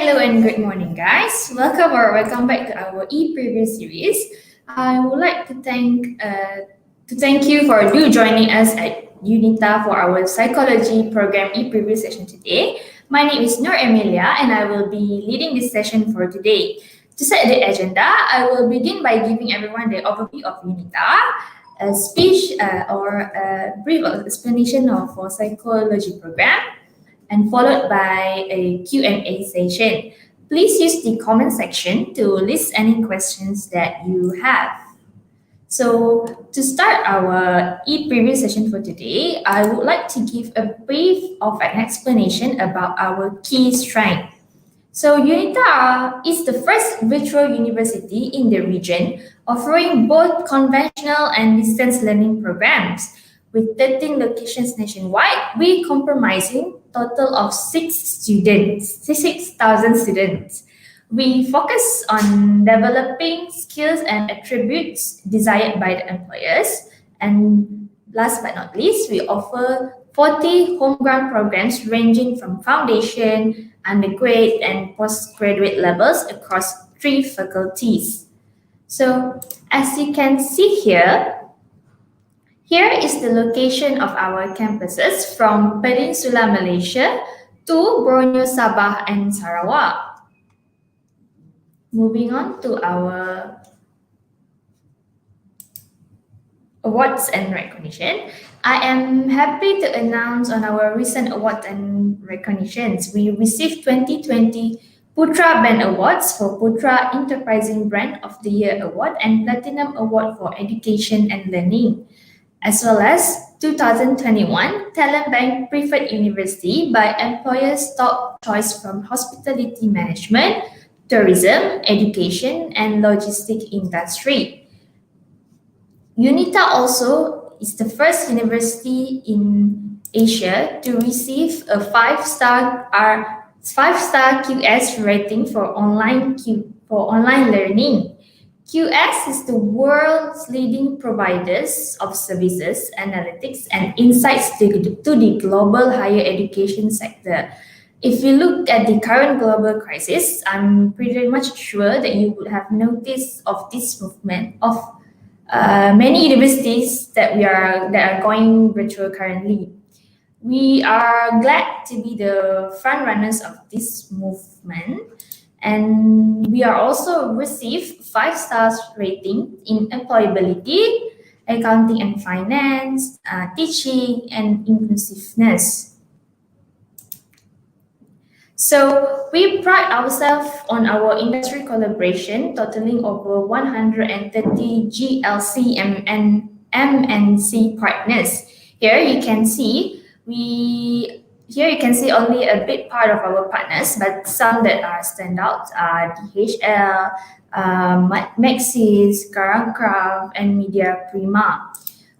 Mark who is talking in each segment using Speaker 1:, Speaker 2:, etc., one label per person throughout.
Speaker 1: Hello and good morning, guys. Welcome back to our e-preview series. I would like to thank you for joining us at Unita for our psychology program e-preview session today. My name is Nur Emilia, and I will be leading this session for today. To set the agenda, I will begin by giving everyone the overview of Unita, a speech or a brief explanation of our psychology program, and followed by a Q&A session. Please use the comment section to list any questions that you have. So to start our e-preview session for today, I would like to give a brief of an explanation about our key strength. So UNITA is the first virtual university in the region offering both conventional and distance learning programs. With 13 locations nationwide, we comprising total of 6,000 students. We focus on developing skills and attributes desired by the employers. And last but not least, we offer 40 homegrown programs ranging from foundation, undergraduate, and postgraduate levels across 3 faculties. So, as you can see here is the location of our campuses from Peninsula Malaysia to Borneo, Sabah, and Sarawak. Moving on to our awards and recognition. I am happy to announce on our recent awards and recognitions. We received 2020 Putra Brand Awards for Putra Enterprising Brand of the Year Award and Platinum Award for Education and Learning, as well as 2021 Talent Bank Preferred University by Employers Top Choice from Hospitality Management, Tourism, Education, and Logistic Industry. UNITA also is the first university in Asia to receive a 5-star QS rating for online learning. QS is the world's leading providers of services, analytics, and insights to the global higher education sector. If you look at the current global crisis, I'm pretty much sure that you would have noticed of this movement of many universities that are going virtual currently. We are glad to be the front runners of this movement, and we are also received 5 stars rating in employability, accounting and finance, teaching, and inclusiveness. So we pride ourselves on our industry collaboration, totaling over 130 GLC and MNC partners. Here you can see only a big part of our partners, but some that are standouts are DHL, Maxis, Carancraft, and Media Prima.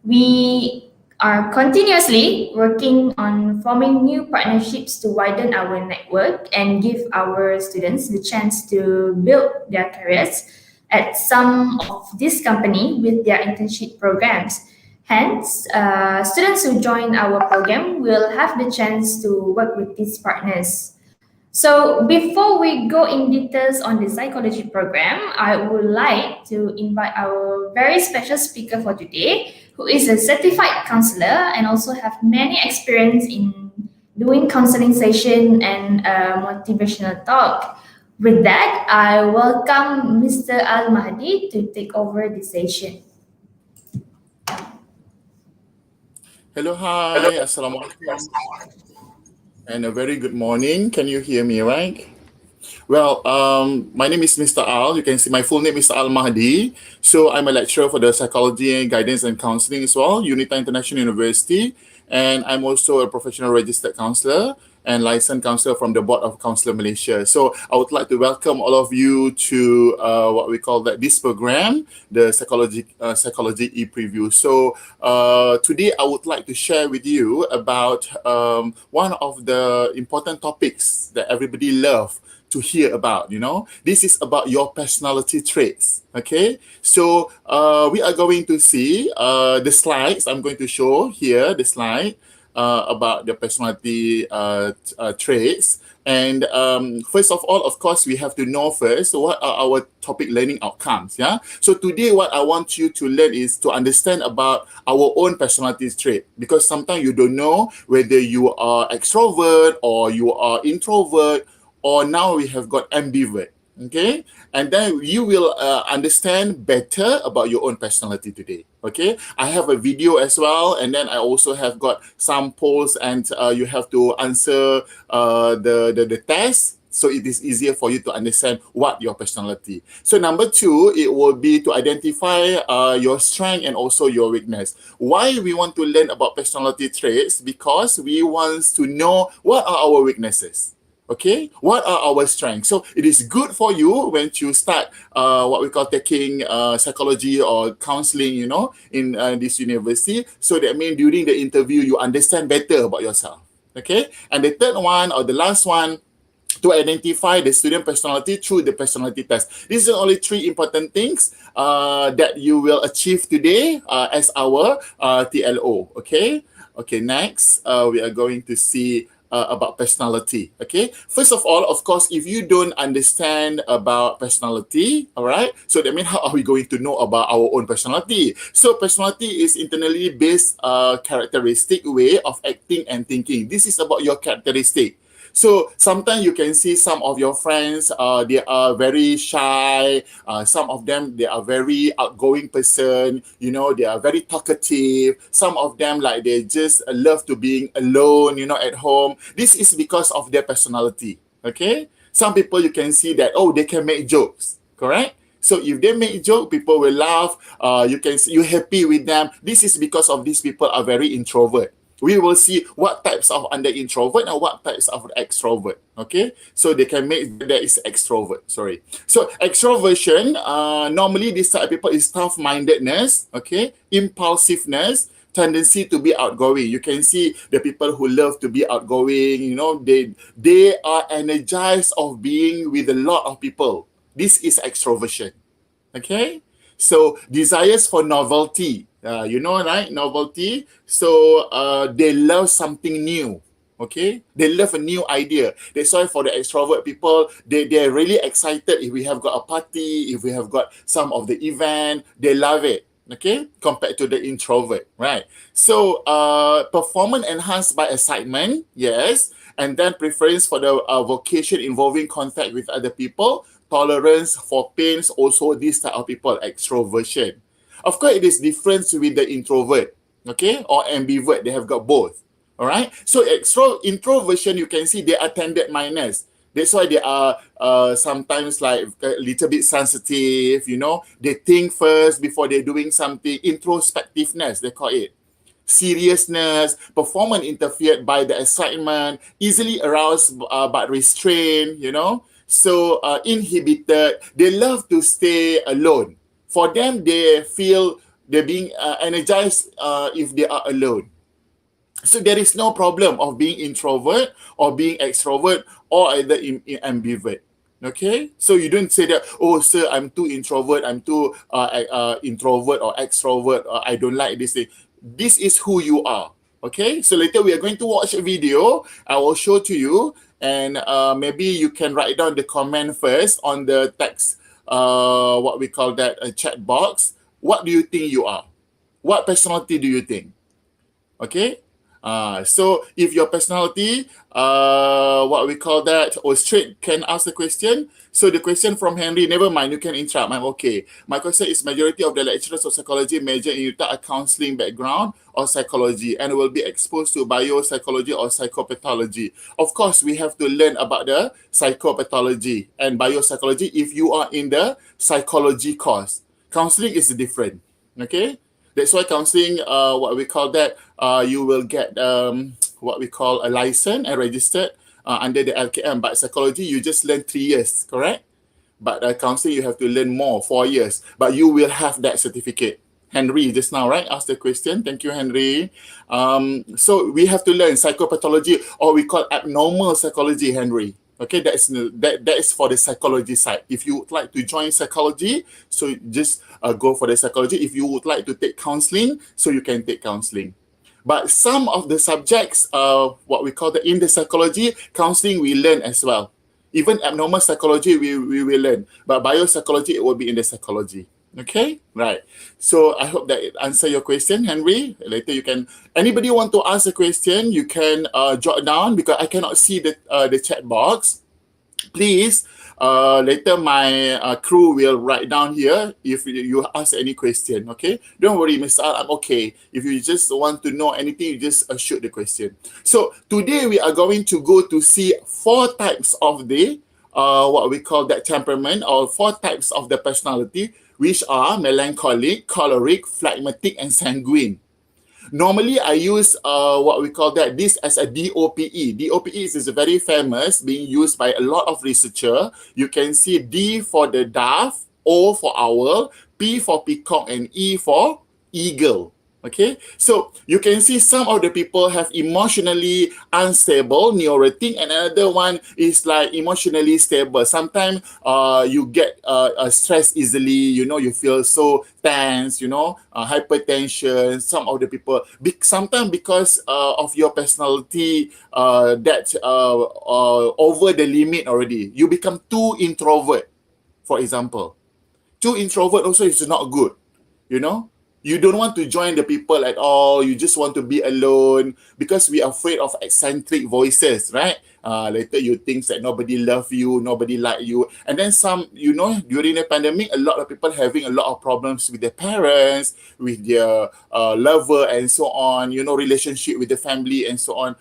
Speaker 1: We are continuously working on forming new partnerships to widen our network and give our students the chance to build their careers at some of this company with their internship programs. Hence, students who join our program will have the chance to work with these partners. So before we go in details on the psychology program, I would like to invite our very special speaker for today, who is a certified counselor and also have many experience in doing counseling session and motivational talk. With that, I welcome Mr. Al-Mahdi to take over the session.
Speaker 2: Hello, hi, Assalamualaikum, and a very good morning. Can you hear me, right? Well, my name is Mr. Al. You can see my full name is Al Mahdi. So I'm a lecturer for the Psychology and Guidance and Counseling as well, UNITA International University. And I'm also a professional registered counselor and licensed counselor from the Board of Counselor Malaysia. So I would like to welcome all of you to what we call this program, the Psychology e-preview. So today I would like to share with you about one of the important topics that everybody loves to hear about. This is about your personality traits. Okay, so we are going to see the slides. I'm going to show here the slide. about the personality traits. And first of all, of course, we have to know first what are our topic learning outcomes. Yeah. So today, what I want you to learn is to understand about our own personality trait, because sometimes you don't know whether you are extrovert or you are introvert, or now we have got ambivert. Okay, and then you will understand better about your own personality today. Okay, I have a video as well, and then I also have got some polls, and you have to answer the test, so it is easier for you to understand what your personality. So number two, it will be to identify your strength and also your weakness. Why we want to learn about personality traits? Because we want to know what are our weaknesses. Okay, what are our strengths? So it is good for you when you start what we call taking psychology or counseling, in this university. So that means during the interview, you understand better about yourself. Okay, and the third one or the last one, to identify the student personality through the personality test. These are only three important things that you will achieve today as our TLO. Okay. Okay. Next, we are going to see about personality. Okay. First of all, of course, if you don't understand about personality, all right. So that means how are we going to know about our own personality? So personality is internally based characteristic way of acting and thinking. This is about your characteristic. So sometimes you can see some of your friends, they are very shy. Some of them, they are very outgoing person. They are very talkative. Some of them, like they just love to being alone, at home. This is because of their personality. Okay. Some people you can see that, they can make jokes. Correct. So if they make joke, people will laugh. You can see you're happy with them. This is because of these people are very introvert. We will see what types of under introvert and what types of extrovert. Okay, so they can make that is extrovert. Sorry. So extroversion, normally this type of people is tough-mindedness. Okay, impulsiveness, tendency to be outgoing. You can see the people who love to be outgoing. They are energized of being with a lot of people. This is extroversion. Okay, so desires for novelty, right? Novelty. So they love something new. Okay, they love a new idea. That's why for the extrovert people, they're really excited if we have got a party, if we have got some of the event, they love it. Okay, compared to the introvert, right? So performance enhanced by excitement, yes, and then preference for the vocation involving contact with other people, tolerance for pains, also this type of people, extroversion. Of course, it is different with the introvert, okay, or ambivert. They have got both. All right. So introversion, you can see they are tended minus. That's why they are sometimes like a little bit sensitive. They think first before they're doing something. Introspectiveness, they call it. Seriousness, performance interfered by the excitement, easily aroused but restrained. So inhibited. They love to stay alone. For them, they feel they're being energized if they are alone. So there is no problem of being introvert or being extrovert or either in ambivert. Okay, so you don't say that, oh sir, I'm too introvert, I'm too introvert or extrovert, or I don't like this thing. This is who you are. Okay, so later we are going to watch a video. I will show to you, and maybe you can write down the comment first on the text, what we call that, a chat box. What do you think you are? What personality do you think? Okay. So if your personality, what we call that, or straight, can ask the question. So the question from Henry, never mind, you can interrupt. I'm okay. My question is, majority of the lecturers of psychology major in Unita a counseling background or psychology and will be exposed to biopsychology or psychopathology. Of course, we have to learn about the psychopathology and biopsychology if you are in the psychology course. Counseling is different. Okay. That's why counseling, what we call that, you will get what we call a license and registered under the LKM. But psychology, you just learn 3 years, correct? But counseling, you have to learn more, 4 years. But you will have that certificate. Henry, just now, right? Ask the question. Thank you, Henry. So we have to learn psychopathology, or we call abnormal psychology, Henry. Okay, that is for the psychology side. If you would like to join psychology, so just go for the psychology. If you would like to take counseling, so you can take counseling. But some of the subjects, what we call in the psychology, counseling, we learn as well. Even abnormal psychology, we will learn. But biopsychology, it will be in the psychology. Okay, right. So I hope that it answer your question, Henry. Later you can, anybody want to ask a question, you can jot down because I cannot see the chat box. Please, later my crew will write down here if you ask any question. Okay, don't worry, Mr. Al, I'm okay. If you just want to know anything, you just shoot the question. So today we are going to go to see four types of the what we call that temperament, or four types of the personality, which are melancholic, choleric, phlegmatic, and sanguine. Normally, I use what we call that this as a DOPE. DOPE is very famous, being used by a lot of researcher. You can see D for the dove, O for owl, P for peacock, and E for eagle. Okay, so you can see some of the people have emotionally unstable, neurotic, and another one is like emotionally stable. Sometimes you get stressed easily, you feel so tense, hypertension. Some of the people, sometimes because of your personality that over the limit already, you become too introvert, for example. Too introvert also is not good, you know you don't want to join the people at all. You just want to be alone because we are afraid of eccentric voices, right? Later you think that nobody love you, nobody like you, and then some, during the pandemic, a lot of people having a lot of problems with their parents, with their lover, and so on, relationship with the family, and so on.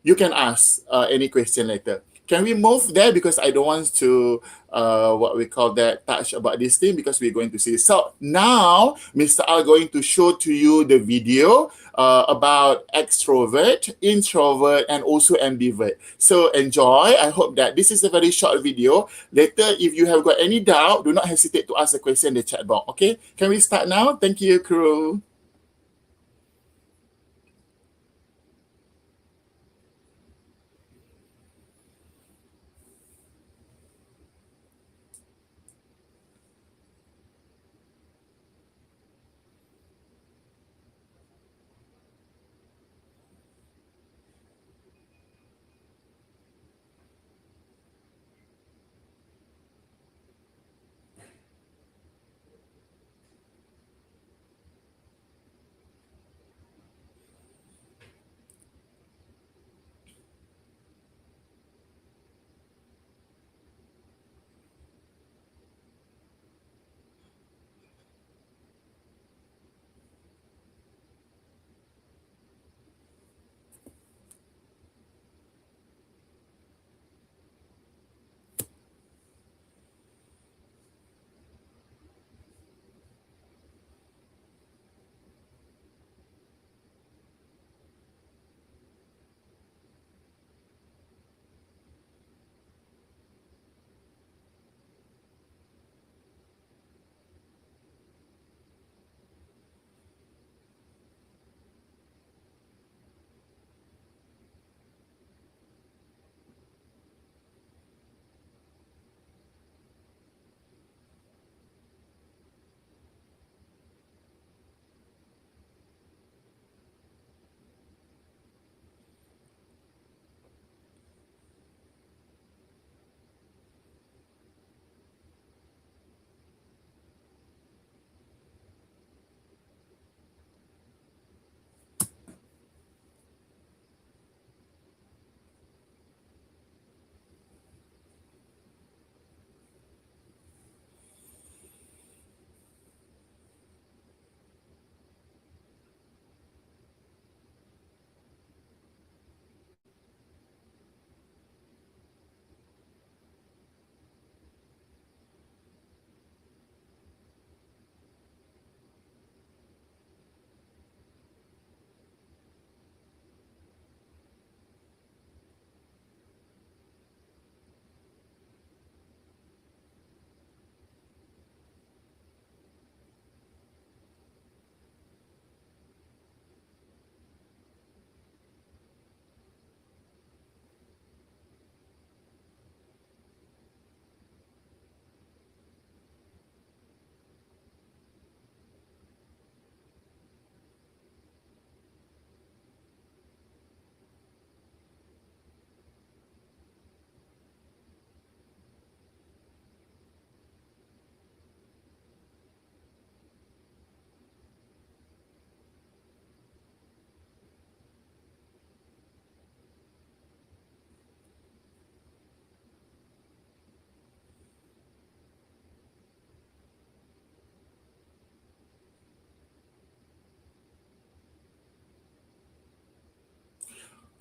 Speaker 2: You can ask any question later. Can we move there, because I don't want to what we call that touch about this thing, because we're going to see. So now Mr. Al going to show to you the video about extrovert, introvert, and also ambivert. So enjoy. I hope that this is a very short video. Later, if you have got any doubt, do not hesitate to ask a question in the chat box. Okay, can we start now? Thank you, crew.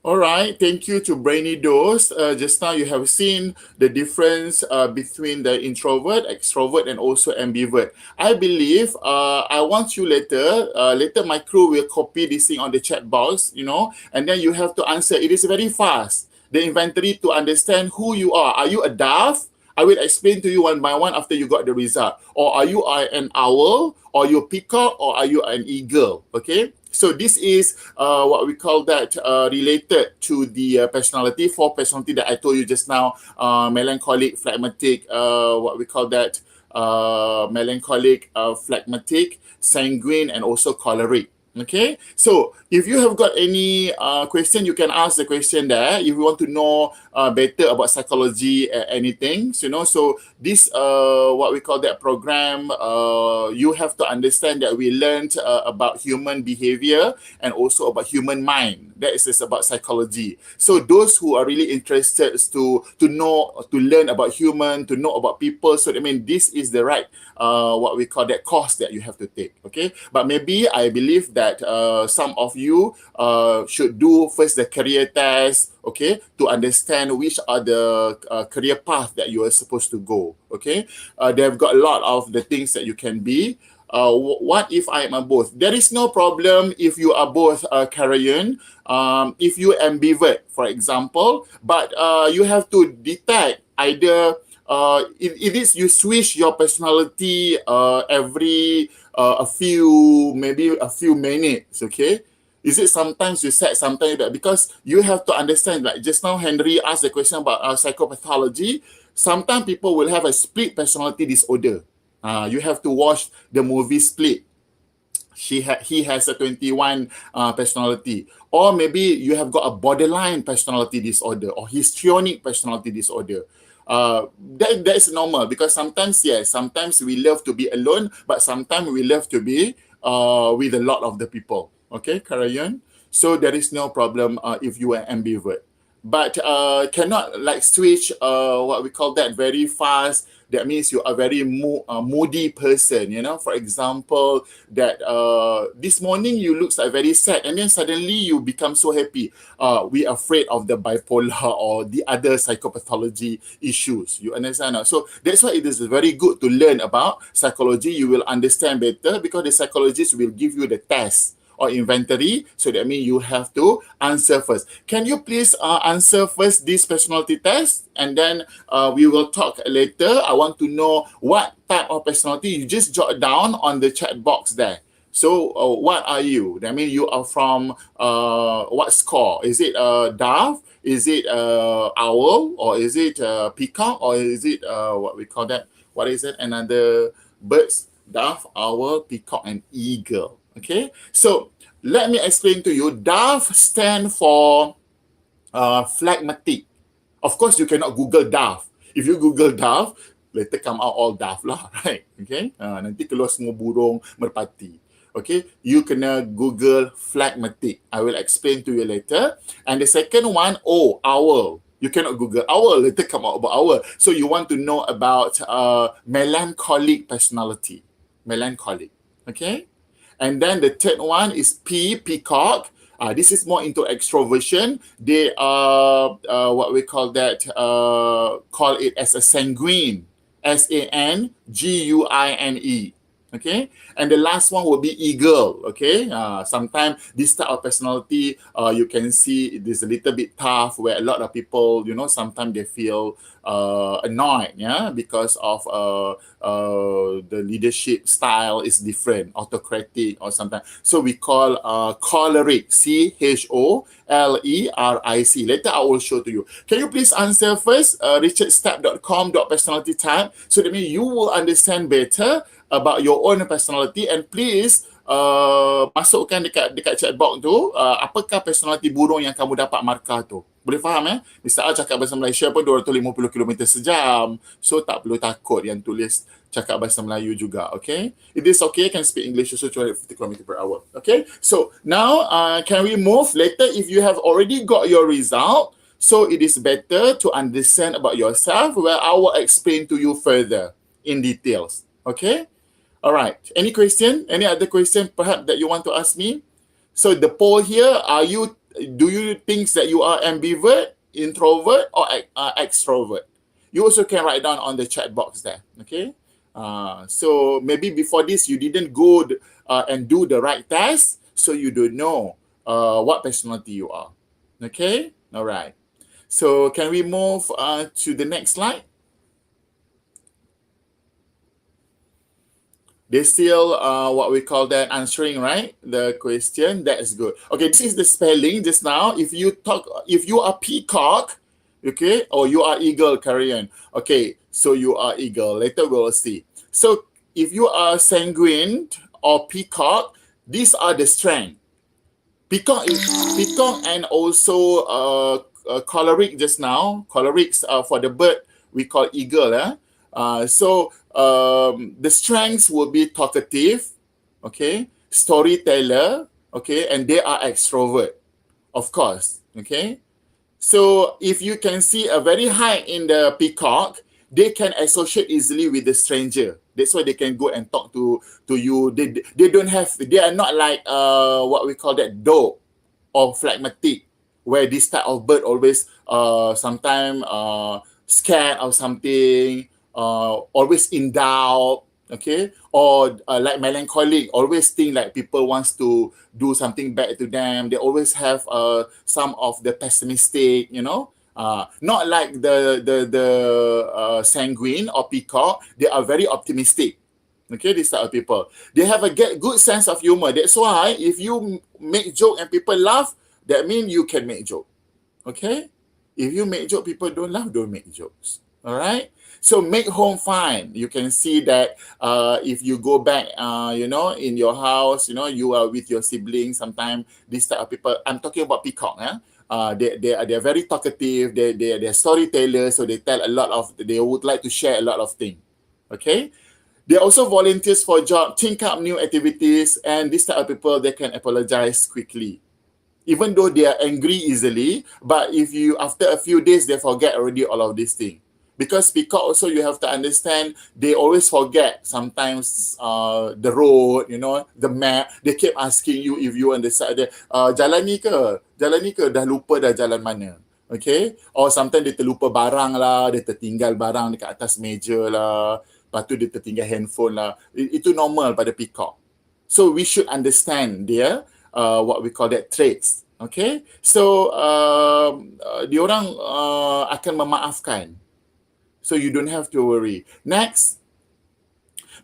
Speaker 2: All right, thank you to Brainy Dose. Just now you have seen the difference between the introvert, extrovert, and also ambivert. I believe I want you later my crew will copy this thing on the chat box, and then you have to answer. It is very fast. The inventory to understand who you are. Are you a dove? I will explain to you one by one after you got the result. Or are you an owl? Or you a peacock? Or are you an eagle? Okay. So this is what we call that related to the personality, four personality that I told you just now, melancholic, phlegmatic, what we call that, melancholic, phlegmatic, sanguine, and also choleric. Okay, so if you have got any question, you can ask the question there. If you want to know better about psychology, anything, so this what we call that program, you have to understand that we learned about human behavior and also about human mind. That is just about psychology. So those who are really interested to know, to learn about human, to know about people, so I mean this is the right what we call that course that you have to take. Okay, but maybe I believe that some of you should do first the career test, okay, to understand which are the career path that you are supposed to go. Okay, they've got a lot of the things that you can be. What if I am a both? There is no problem if you are both Karayan. If you ambivert, for example, but you have to detect either it is you switch your personality every maybe a few minutes, okay? Is it sometimes you set sometimes that, because you have to understand, like just now Henry asked the question about psychopathology. Sometimes people will have a split personality disorder. You have to watch the movie Split. He has a 21 personality, or maybe you have got a borderline personality disorder or histrionic personality disorder. That is normal, because sometimes, yes, sometimes we love to be alone, but sometimes we love to be with a lot of the people. Okay, Karayan. So there is no problem if you are ambivert, but cannot like switch what we call that very fast. That means you are very moody person, for example, that this morning you look like very sad, and then suddenly you become so happy. We are afraid of the bipolar or the other psychopathology issues, you understand? So that's why it is very good to learn about psychology. You will understand better because the psychologist will give you the test or inventory. So that means you have to answer first. Can you please answer first this personality test, and then we will talk later. I want to know what type of personality. You just jot down on the chat box there. So what are you? That means you are from what score? Is it dove? Is it owl? Or is it peacock? Or is it what we call that? What is it? Another birds? Dove, owl, peacock, and eagle. Okay, so let me explain to you. Dove stand for phlegmatic. Of course, you cannot Google dove. If you Google dove, later come out all dove lah, right? Okay, nanti keluar semua burung merpati. Okay, you kena Google phlegmatic. I will explain to you later. And the second one, owl. You cannot Google owl, later come out about owl. So you want to know about melancholic personality. Melancholic. Okay. And then the third one is peacock. This is more into extroversion. They are what we call that, call it as a sanguine. Sanguine. Okay, and the last one will be eagle. Okay, sometimes this type of personality, you can see it is a little bit tough, where a lot of people, sometimes they feel annoyed, because of the leadership style is different, autocratic or sometimes. So we call choleric, CHOLERIC. Later I will show to you. Can you please answer first, richardstep.com.personality type, so that means you will understand better about your own personality, and please masukkan dekat chat box tu apakah personality burung yang kamu dapat markah tu. Boleh faham Mr. A cakap bahasa Malaysia pun 250 km sejam. So tak perlu takut yang tulis cakap bahasa Melayu juga, okay? It is okay, can speak English also 250 km per hour. Okay? So now can we move later if you have already got your result? So it is better to understand about yourself, where I will explain to you further in details. Okay? All right. Any question? Any other question perhaps that you want to ask me? So the poll here, are you do you think that you are ambivert, introvert, or extrovert? You also can write down on the chat box there. Okay. So maybe before this you didn't go and do the right test, so you don't know what personality you are. Okay. All right. So can we move to the next slide? They still what we call that answering, right? The question. That is good. Okay, this is the spelling just now. If you are peacock, okay, or you are eagle, Karian. Okay, so you are eagle. Later we'll see. So if you are sanguine or peacock, these are the strength. Peacock and also choleric just now. Cholerics for the bird we call eagle. So the strengths will be talkative, okay, storyteller, okay, and they are extrovert, of course, okay. So if you can see a very high in the peacock, they can associate easily with the stranger. That's why they can go and talk to you. They are not like what we call that dog or phlegmatic, where this type of bird always sometimes scared of something, always in doubt, okay, or like melancholic, always think like people wants to do something bad to them. They always have some of the pessimistic, not like the sanguine or peacock. They are very optimistic. Okay, these type of people, they have a good sense of humor. That's why if you make joke and people laugh, that means you can make joke. Okay, if you make joke, people don't laugh, don't make jokes. All right. So make home fine. You can see that if you go back, in your house, you are with your siblings. Sometimes this type of people. I'm talking about peacock. They're very talkative. They're storytellers. So they tell a lot of. They would like to share a lot of things. Okay. They also volunteers for job, think up new activities, and this type of people, they can apologize quickly. Even though they are angry easily, but if you, after a few days, they forget already all of these things. Because peacock also, you have to understand, they always forget sometimes the road, the map. They keep asking you if you on the side there, jalan ni ke, dah lupa dah jalan mana. Okay? Or sometimes dia terlupa barang lah, dia tertinggal barang dekat atas meja lah. Lepas tu dia tertinggal handphone lah. Itu normal pada peacock. So we should understand their what we call that traits. Okay, so diorang akan memaafkan. So you don't have to worry. Next,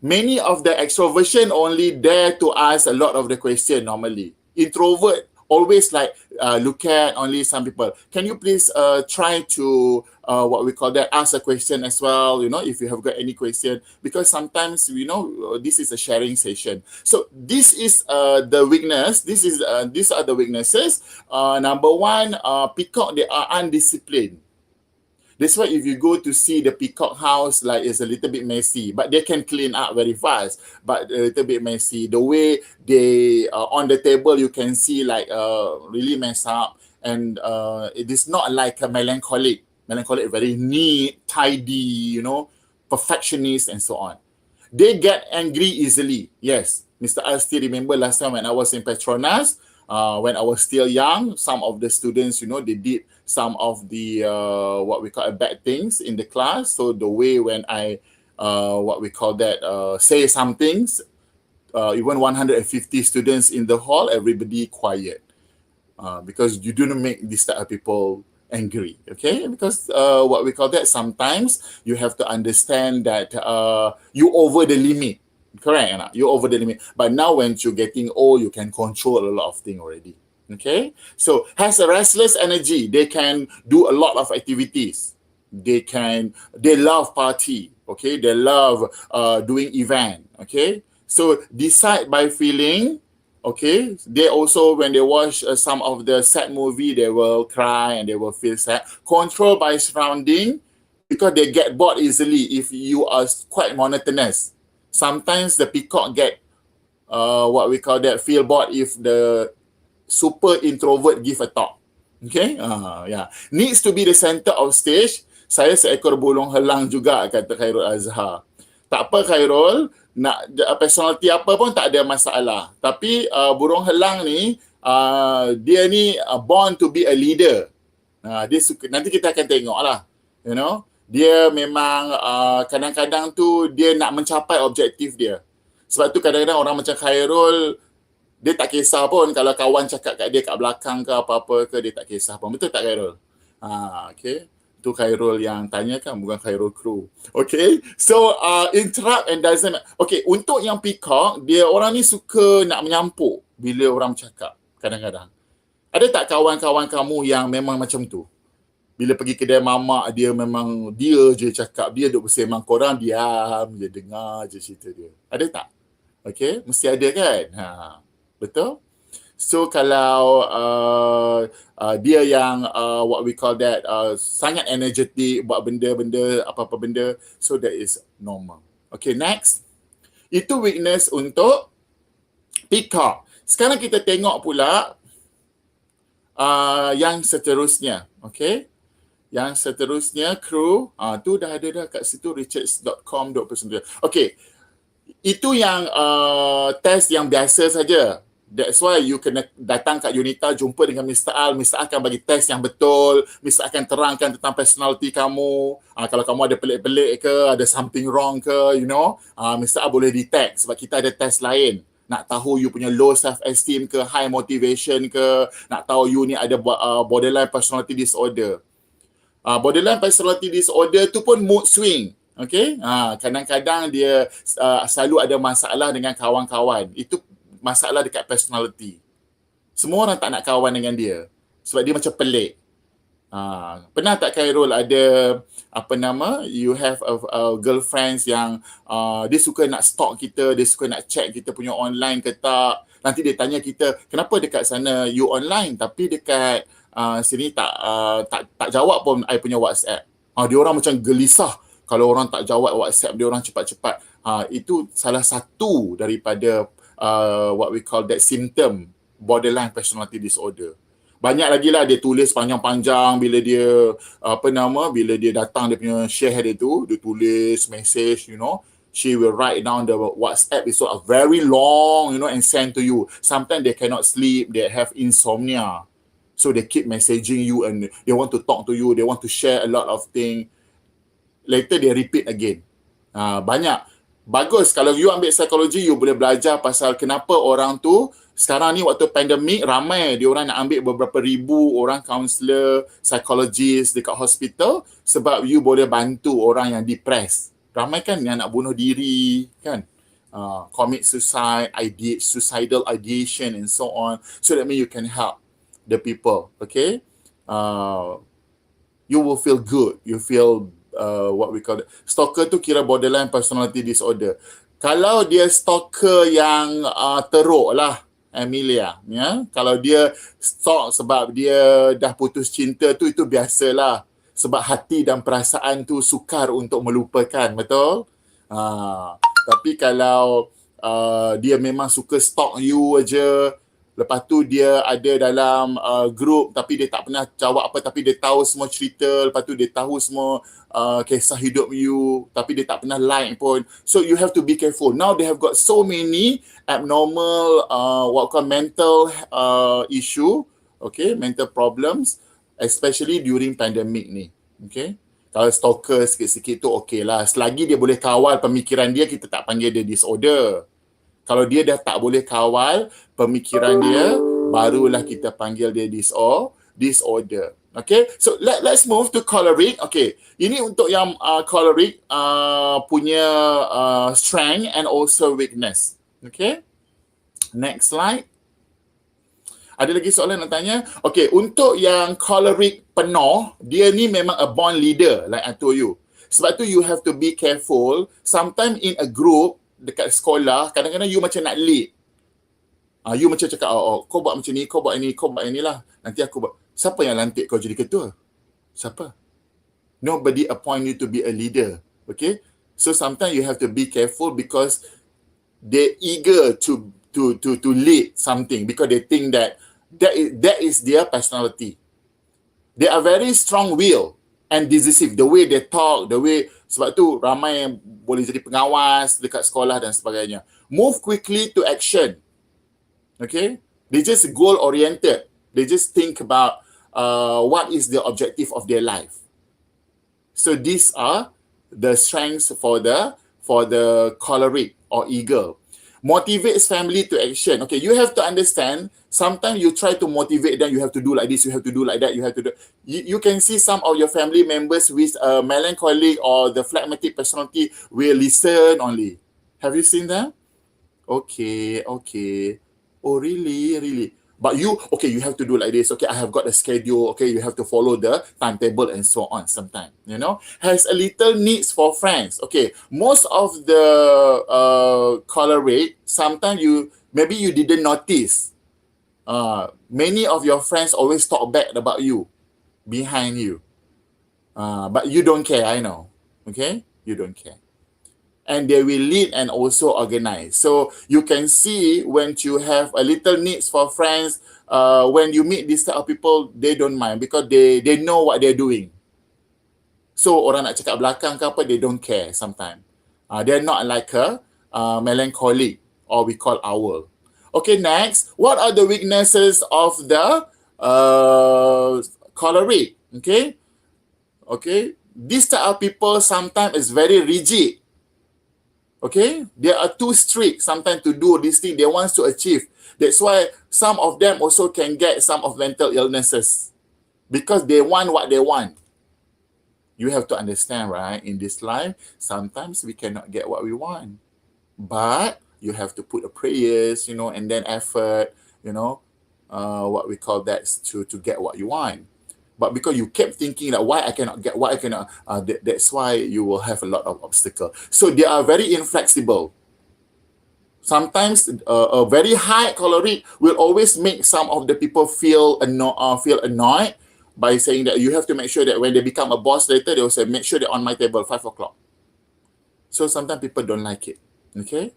Speaker 2: many of the extroversion only dare to ask a lot of the question normally. Introvert always like look at only some people. Can you please try to what we call that, ask a question as well, if you have got any question, because sometimes this is a sharing session. So this is the weakness. These are the weaknesses. Number one, peacock, they are undisciplined. That's why if you go to see the peacock house, like it's a little bit messy, but they can clean up very fast, but a little bit messy. The way they on the table, you can see like really messed up. And it is not like a melancholic. Melancholic, very neat, tidy, perfectionist and so on. They get angry easily. Yes, Mr. I still remember last time when I was in Petronas, when I was still young, some of the students, they did some of the what we call bad things in the class. So the way when I what we call that say some things, even 150 students in the hall, everybody quiet, because you do not make this type of people angry. Okay, because what we call that, sometimes you have to understand that you over the limit. Correct, Anna? You over the limit. But now when you're getting old, you can control a lot of things already. Okay? So has a restless energy. They can do a lot of activities. They love party. Okay? They love doing event. Okay? So decide by feeling. Okay? They also, when they watch some of the sad movie, they will cry and they will feel sad. Control by surrounding, because they get bored easily if you are quite monotonous. Sometimes the peacock get what we call that, feel bored if the super introvert give a talk. Okay, yeah, needs to be the center of stage. Saya seekor burung helang juga, kata Khairul Azhar. Tak apa Khairul, nak personality apa pun tak ada masalah. Tapi burung helang ni dia ni born to be a leader. Dia suka, nanti kita akan tengok lah, you know. Dia memang kadang-kadang tu dia nak mencapai objektif dia. Sebab tu kadang-kadang orang macam Khairul, dia tak kisah pun kalau kawan cakap kat dia kat belakang ke apa-apa ke, dia tak kisah pun. Betul tak Khairul? Okay. Tu Khairul yang tanya kan, bukan Khairul crew. Okay. So, interrupt and doesn't... Okay, untuk yang peacock, dia orang ni suka nak menyampuk bila orang cakap kadang-kadang. Ada tak kawan-kawan kamu yang memang macam tu? Bila pergi kedai mamak, dia memang dia je cakap, dia duduk bersembang, korang diam je, dengar je cerita dia. Ada tak? Okay, mesti ada kan? Betul? So kalau dia yang what we call that sangat energetic buat benda-benda apa-apa benda, so that is normal. Okay, next. Itu weakness untuk peacock. Sekarang kita tengok pula yang seterusnya. Okay, yang seterusnya crew tu dah ada dah kat situ, richards.com.9. Okay, itu yang test yang biasa saja. That's why you kena datang kat Unita, jumpa dengan Mr. Al. Mr. Al akan bagi test yang betul. Mr. Al akan terangkan tentang personality kamu. Kalau kamu ada pelik-pelik ke, ada something wrong ke, you know, Mr. Al boleh detect sebab kita ada test lain. Nak tahu you punya low self-esteem ke, high motivation ke, nak tahu you ni ada borderline personality disorder. Borderline personality disorder tu pun mood swing. Okay, kadang-kadang dia selalu ada masalah dengan kawan-kawan. Itu masalah dekat personality. Semua orang tak nak kawan dengan dia sebab dia macam pelik. Pernah tak Khairul ada you have a girlfriends yang dia suka nak stalk kita, dia suka nak check kita punya online ke tak. Nanti dia tanya kita, kenapa dekat sana you online tapi dekat sini tak jawab pun I punya WhatsApp. Dia orang macam gelisah kalau orang tak jawab WhatsApp dia orang cepat-cepat. Itu salah satu daripada what we call that symptom borderline personality disorder. Banyak lagi lah dia tulis panjang-panjang bila dia bila dia datang dia punya share dia tu, dia tulis message, you know. She will write down the WhatsApp is sort of very long, you know, and send to you. Sometimes they cannot sleep, they have insomnia. So they keep messaging you and they want to talk to you, they want to share a lot of things. Later they repeat again. Banyak. Bagus kalau you ambil psikologi, you boleh belajar pasal kenapa orang tu sekarang ni waktu pandemik ramai dia orang nak ambil beberapa ribu orang counselor, psychologist dekat hospital sebab you boleh bantu orang yang depressed. Ramai kan yang nak bunuh diri kan, commit suicide, suicidal ideation and so on. So that means you can help the people. Okay, you will feel good, you feel what we call it. Stalker tu kira borderline personality disorder. Kalau dia stalker yang teruk lah, Amelia, ya. Kalau dia stalk sebab dia dah putus cinta tu, itu biasalah. Sebab hati dan perasaan tu sukar untuk melupakan, betul? Tapi kalau dia memang suka stalk you aja, lepas tu dia ada dalam group tapi dia tak pernah jawab apa, tapi dia tahu semua cerita, lepas tu dia tahu semua kisah hidup you, tapi dia tak pernah like pun. So you have to be careful. Now they have got so many abnormal what called mental issue, okay, mental problems, especially during pandemic ni. Okay, kalau stalker sikit-sikit tu okay lah, selagi dia boleh kawal pemikiran dia, kita tak panggil dia disorder. Kalau dia dah tak boleh kawal pemikiran dia, barulah kita panggil dia disorder. Okay, so let's move to choleric. Okay, ini untuk yang choleric punya strength and also weakness. Okay, next slide. Ada lagi soalan nak tanya? Okay, untuk yang choleric penuh, dia ni memang a born leader like I told you. Sebab tu you have to be careful. Sometimes in a group, dekat sekolah, kadang-kadang you macam nak lead. You macam cakap, kau buat macam ni, kau buat ini, kau buat inilah. Nanti aku buat. Siapa yang lantik kau jadi ketua? Siapa? Nobody appoint you to be a leader. Okay? So sometimes you have to be careful because they're eager to lead something because they think that is their personality. They are very strong will and decisive. The way they talk, the way, sebab tu ramai yang boleh jadi pengawas dekat sekolah dan sebagainya. Move quickly to action. Okay? They just goal oriented. They just think about what is the objective of their life. So these are the strengths for the choleric or eagle. Motivates family to action. Okay, you have to understand, sometimes you try to motivate them, you have to do like this, you have to do like that, you have to do... You can see some of your family members with a melancholic or the phlegmatic personality will listen only. Have you seen them? Okay. Oh, really? But you have to do like this. Okay, I have got a schedule. Okay, you have to follow the timetable and so on sometimes, Has a little needs for friends. Okay, most of the choleric, sometimes maybe you didn't notice. Many of your friends always talk bad about you, behind you. But you don't care, I know. Okay, you don't care. And they will lead and also organize. So you can see when you have a little needs for friends, when you meet this type of people, they don't mind because they know what they're doing. So orang nak cakap belakang ke apa, they don't care sometimes. They're not like a melancholic, or we call owl. Okay, next. What are the weaknesses of the choleric? Okay. This type of people sometimes is very rigid. Okay, they are too strict sometimes to do this thing they want to achieve. That's why some of them also can get some of mental illnesses because they want what they want. You have to understand, right? In this life, sometimes we cannot get what we want, but you have to put a prayers, and then effort, what we call that to get what you want. But because you kept thinking that why I cannot get, that's why you will have a lot of obstacles. So they are very inflexible. Sometimes a very high choleric will always make some of the people feel annoyed by saying that you have to make sure that when they become a boss later, they will say, make sure they're on my table 5 o'clock. So sometimes people don't like it. Okay?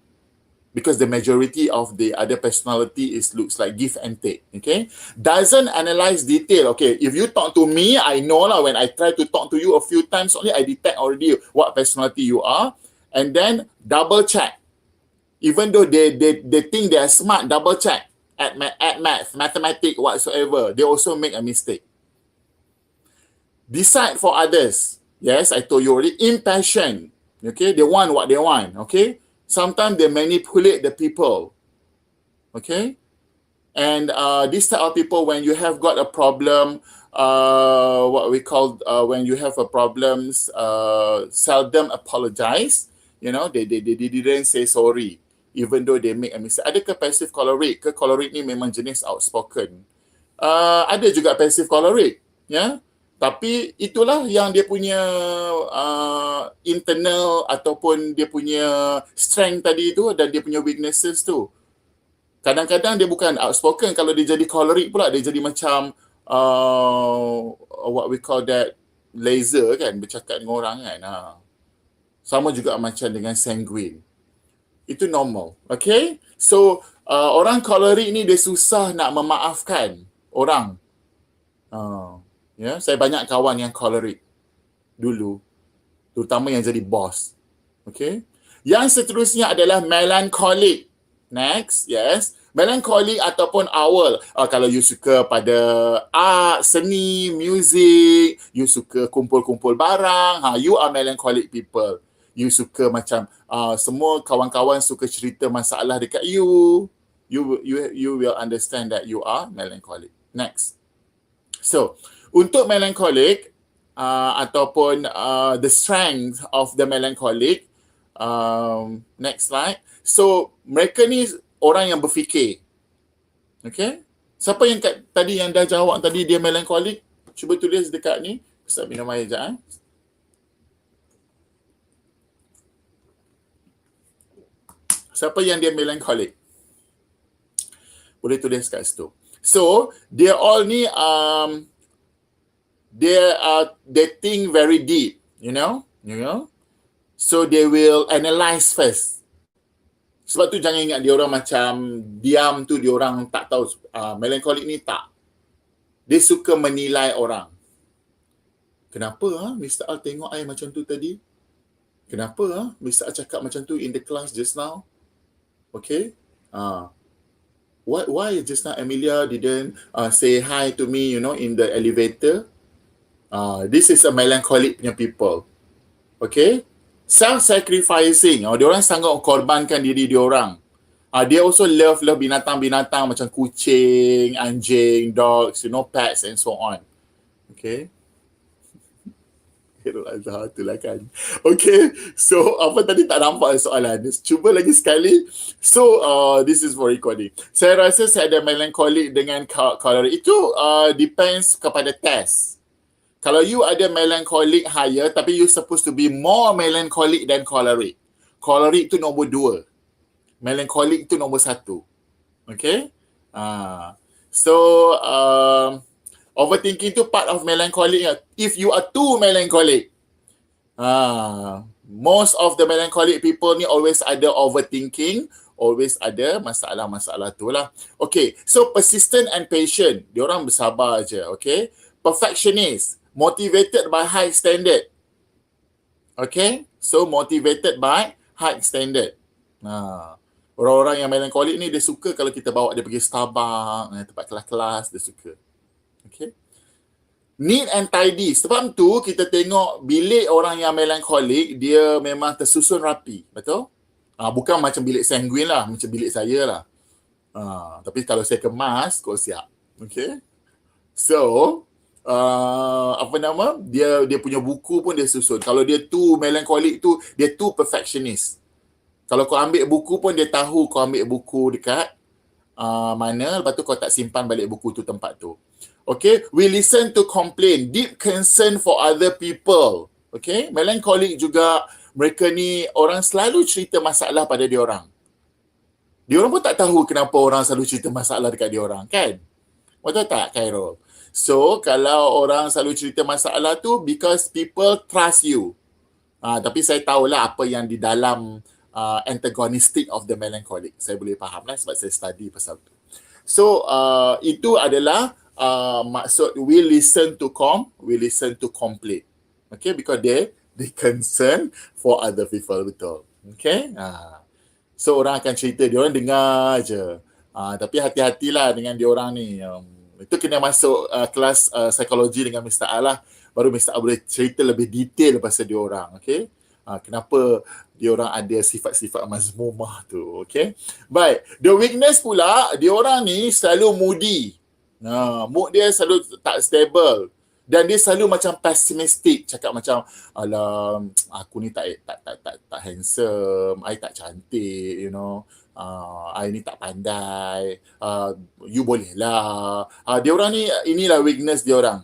Speaker 2: Because the majority of the other personality looks like give and take, okay? Doesn't analyze detail, okay? If you talk to me, I know when I try to talk to you a few times only, I detect already what personality you are, and then double check. Even though they think they are smart, double check. At math, mathematics, whatsoever, they also make a mistake. Decide for others. Yes, I told you already. Impatient, okay? They want what they want, okay? Sometimes they manipulate the people, okay? And this type of people, when you have got a problem, what we call, when you have a problems, seldom apologize. They didn't say sorry, even though they make a mistake. Adakah passive choleric? Choleric ni memang jenis outspoken. Ada juga passive choleric, ya? Tapi itulah yang dia punya internal ataupun dia punya strength tadi tu dan dia punya weaknesses tu. Kadang-kadang dia bukan outspoken, kalau dia jadi choleric pula, dia jadi macam what we call that, laser kan, bercakap dengan orang kan. Sama juga macam dengan sanguine. Itu normal, okay? So, orang choleric ni dia susah nak memaafkan orang. Saya banyak kawan yang choleric dulu, terutama yang jadi boss. Okay. Yang seterusnya adalah melancholic. Next, yes. Melancholic ataupun owl. Kalau you suka pada art, seni, music, you suka kumpul-kumpul barang, you are melancholic people. You suka macam semua kawan-kawan suka cerita masalah dekat you. You will understand that you are melancholic. Next. So, untuk melancholic ataupun the strength of the melancholic, next slide. So, mereka ni orang yang berfikir. Okay? Siapa yang tadi yang dah jawab tadi dia melancholic? Cuba tulis dekat ni. Saya minum air sekejap. Siapa yang dia melancholic? Boleh tulis kat situ. So, dia all ni they think very deep, you know. So they will analyze first. Sebab tu jangan ingat dia orang macam diam tu, dia orang tak tahu. Melancholic ni tak. Dia suka menilai orang. Kenapa Mr. Al tengok I macam tu tadi? Kenapa Mr. Al cakap macam tu in the class just now? Okay. why just now Amelia didn't say hi to me, in the elevator? This is a melancholic punya people. Okay? Self-sacrificing. Dia orang sanggup korbankan diri dia orang. Dia also love binatang-binatang macam kucing, anjing, dogs, pets and so on. Okay? Itulah kan. Okay, so apa tadi tak nampak soalan. Cuba lagi sekali. So, this is for recording. Saya rasa saya ada melancholic dengan choleric. Itu depends kepada test. Kalau you ada melancholic higher, tapi you supposed to be more melancholic than choleric. Choleric tu nombor 2. Melancholic tu nombor 1. Okay? So, overthinking tu part of melancholic. If you are too melancholic, most of the melancholic people ni always ada overthinking, always ada masalah-masalah tu lah. Okay, so persistent and patient. Diorang bersabar je, okay. Perfectionist, motivated by high standard. Okay, so motivated by high standard. Orang-orang yang melancholic ni dia suka kalau kita bawa dia pergi Starbucks, tempat kelas-kelas, dia suka. Okay. Neat and tidy. Sebab tu kita tengok bilik orang yang melancholic, dia memang tersusun rapi. Betul? Bukan macam bilik sanguine lah, macam bilik saya lah. Tapi kalau saya kemas, kau siap. Okay. So, dia punya buku pun dia susun. Kalau dia too melancholic tu, dia too perfectionist. Kalau kau ambil buku pun dia tahu kau ambil buku dekat mana, lepas tu kau tak simpan balik buku tu tempat tu. Okay, we listen to complain, deep concern for other people. Okay, melancholic juga, mereka ni orang selalu cerita masalah pada dia orang. Dia orang pun tak tahu kenapa orang selalu cerita masalah dekat dia orang, kan? Betul tak, Khairul? So, kalau orang selalu cerita masalah tu, because people trust you. Tapi saya tahulah apa yang di dalam antagonistic of the melancholic. Saya boleh faham lah sebab saya study pasal tu. So, itu adalah maksud we listen to complain. Okay, because they concern for other people, betul. Okay. So orang akan cerita, dia orang dengar je. Tapi hati-hatilah dengan dia orang ni. Itu kena masuk kelas psikologi dengan Mr. A lah. Baru Mr. A boleh cerita lebih detail pasal dia orang. Okay. Kenapa dia orang ada sifat-sifat mazmumah tu. Okay. Baik. The weakness pula, dia orang ni selalu moody. Mood dia selalu tak stable dan dia selalu macam pessimistic, cakap macam alam aku ni tak handsome, I tak cantik, I ni tak pandai, you boleh lah. Dia orang ni, inilah weakness dia orang.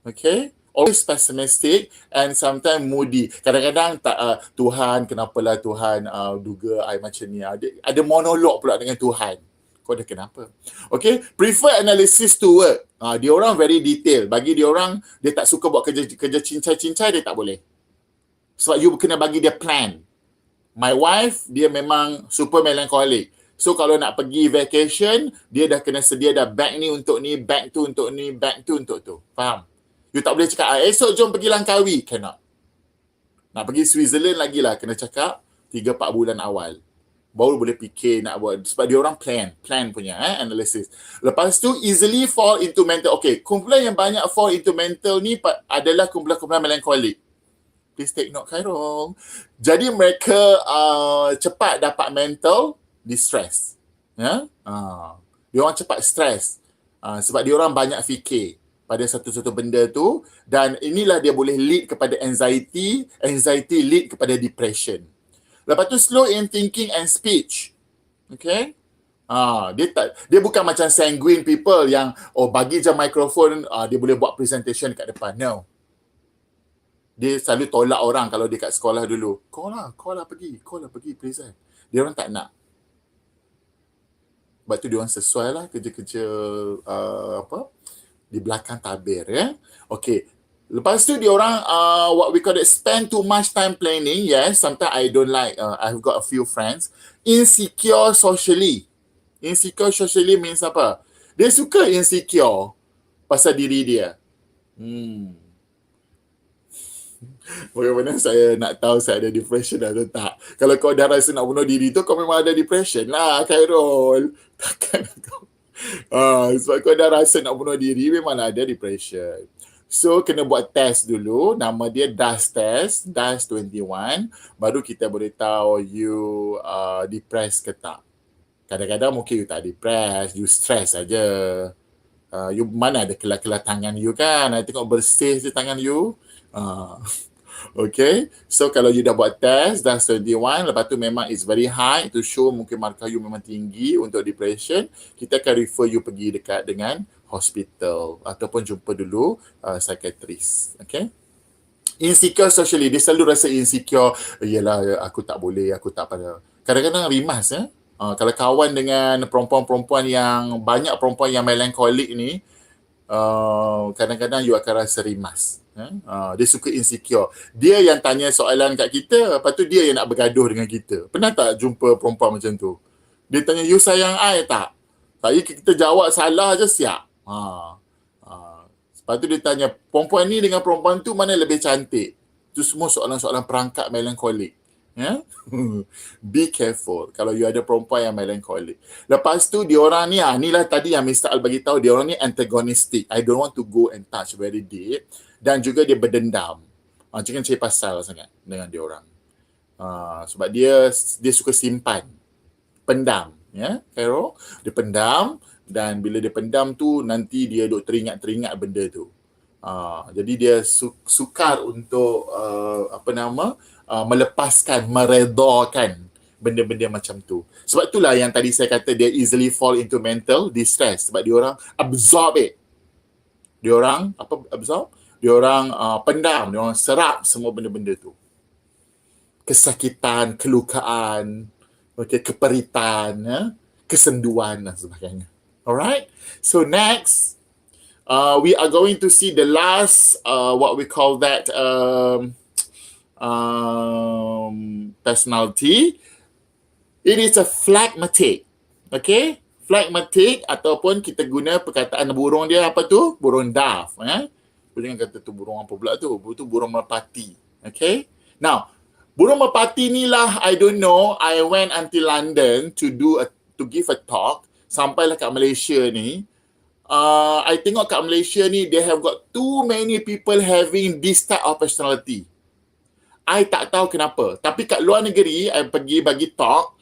Speaker 2: Okay, always pessimistic and sometimes moody. Kadang-kadang tak Tuhan, kenapalah Tuhan duga I macam ni. Ada monolog pula dengan Tuhan. Kau dah kenapa? Okay, prefer analysis to work. Dia orang very detail. Bagi dia orang, dia tak suka buat kerja cincai-cincai, dia tak boleh. Sebab you kena bagi dia plan. My wife, dia memang super melancholic. So kalau nak pergi vacation, dia dah kena sedia dah bag ni untuk ni, bag tu untuk ni, bag tu untuk tu. Faham? You tak boleh cakap, esok jom pergi Langkawi. Cannot. Nak pergi Switzerland lagi lah, kena cakap 3-4 bulan awal. Baru boleh fikir nak buat. Sebab dia orang plan punya analysis. Lepas tu easily fall into mental. Okay, kumpulan yang banyak fall into mental ni adalah kumpulan-kumpulan melancholic. Please take note, Khairul. Jadi mereka cepat dapat mental distress. Dia orang cepat stress. Sebab dia orang banyak fikir pada satu-satu benda tu, dan inilah dia boleh lead kepada anxiety lead kepada depression. Lepas tu slow in thinking and speech. Okay? Dia bukan macam sanguine people yang bagi je mikrofon, dia boleh buat presentation kat depan. No. Dia selalu tolak orang kalau dia kat sekolah dulu. Kau lah pergi present. Dia orang tak nak. Sebab tu dia orang sesuai lah kerja-kerja di belakang tabir, ya. Okay. Lepas tu dia orang what we call it, spend too much time planning. Yes, sometimes I don't like, I've got a few friends. Insecure socially. Insecure socially means apa? Dia suka insecure pasal diri dia. Bagaimana saya nak tahu saya ada depression atau tak? Kalau kau dah rasa nak bunuh diri tu, kau memang ada depression lah, Khairul. Takkan kau. Sebab kau dah rasa nak bunuh diri, memang ada depression. So, kena buat test dulu. Nama dia DAS test, DAS 21. Baru kita boleh tahu you depressed ke tak. Kadang-kadang mungkin you tak depressed, you stress saja. You mana ada kelar-kelar tangan you kan? I tengok bersih je tangan you. Okay, so kalau you dah buat test, dah 21, lepas tu memang it's very high, to show mungkin markah you memang tinggi untuk depression, kita akan refer you pergi dekat dengan hospital ataupun jumpa dulu psychiatrist. Okay. Insecure socially, dia selalu rasa insecure, yelah aku tak boleh, aku tak pada. Kadang-kadang rimas ya. Kalau kawan dengan perempuan-perempuan yang, banyak perempuan yang melancholic ni, kadang-kadang you akan rasa rimas. Dia suka insecure. Dia yang tanya soalan kat kita, lepas tu dia yang nak bergaduh dengan kita. Pernah tak jumpa perempuan macam tu? Dia tanya, you sayang I tak? Tapi kita jawab salah je siap. Lepas tu dia tanya, perempuan ni dengan perempuan tu mana lebih cantik? Itu semua soalan-soalan perangkat melancholic. Ya? Be careful kalau you ada perempuan yang melancholic. Lepas tu diorang ni, inilah tadi yang Mr. Al bagi tahu, diorang ni antagonistic. I don't want to go and touch very deep. Dan juga dia berdendam. Jangan cari pasal sangat dengan diorang. Sebab dia suka simpan, pendam, ya, Khairul. Dia pendam, dan bila dia pendam tu nanti dia duk teringat benda tu. Jadi dia sukar untuk melepaskan, meredakan benda-benda macam tu. Sebab itulah yang tadi saya kata dia easily fall into mental distress, sebab dia orang absorb it. Dia orang absorb? Dia orang pendam, dia orang serap semua benda-benda tu. Kesakitan, kelukaan, keperitan, kesenduan dan sebagainya. Alright? So next, we are going to see the last, what we call that, personality. It is a phlegmatic. Okay? Phlegmatic, ataupun kita guna perkataan burung dia apa tu? Burung dove. Jangan kata tu burung apa pula tu. Tu burung merpati. Okay? Now, burung merpati ni lah, I don't know, I went until London to give a talk. Sampailah kat Malaysia ni. I tengok kat Malaysia ni, they have got too many people having this type of personality. I tak tahu kenapa. Tapi kat luar negeri, I pergi bagi talk,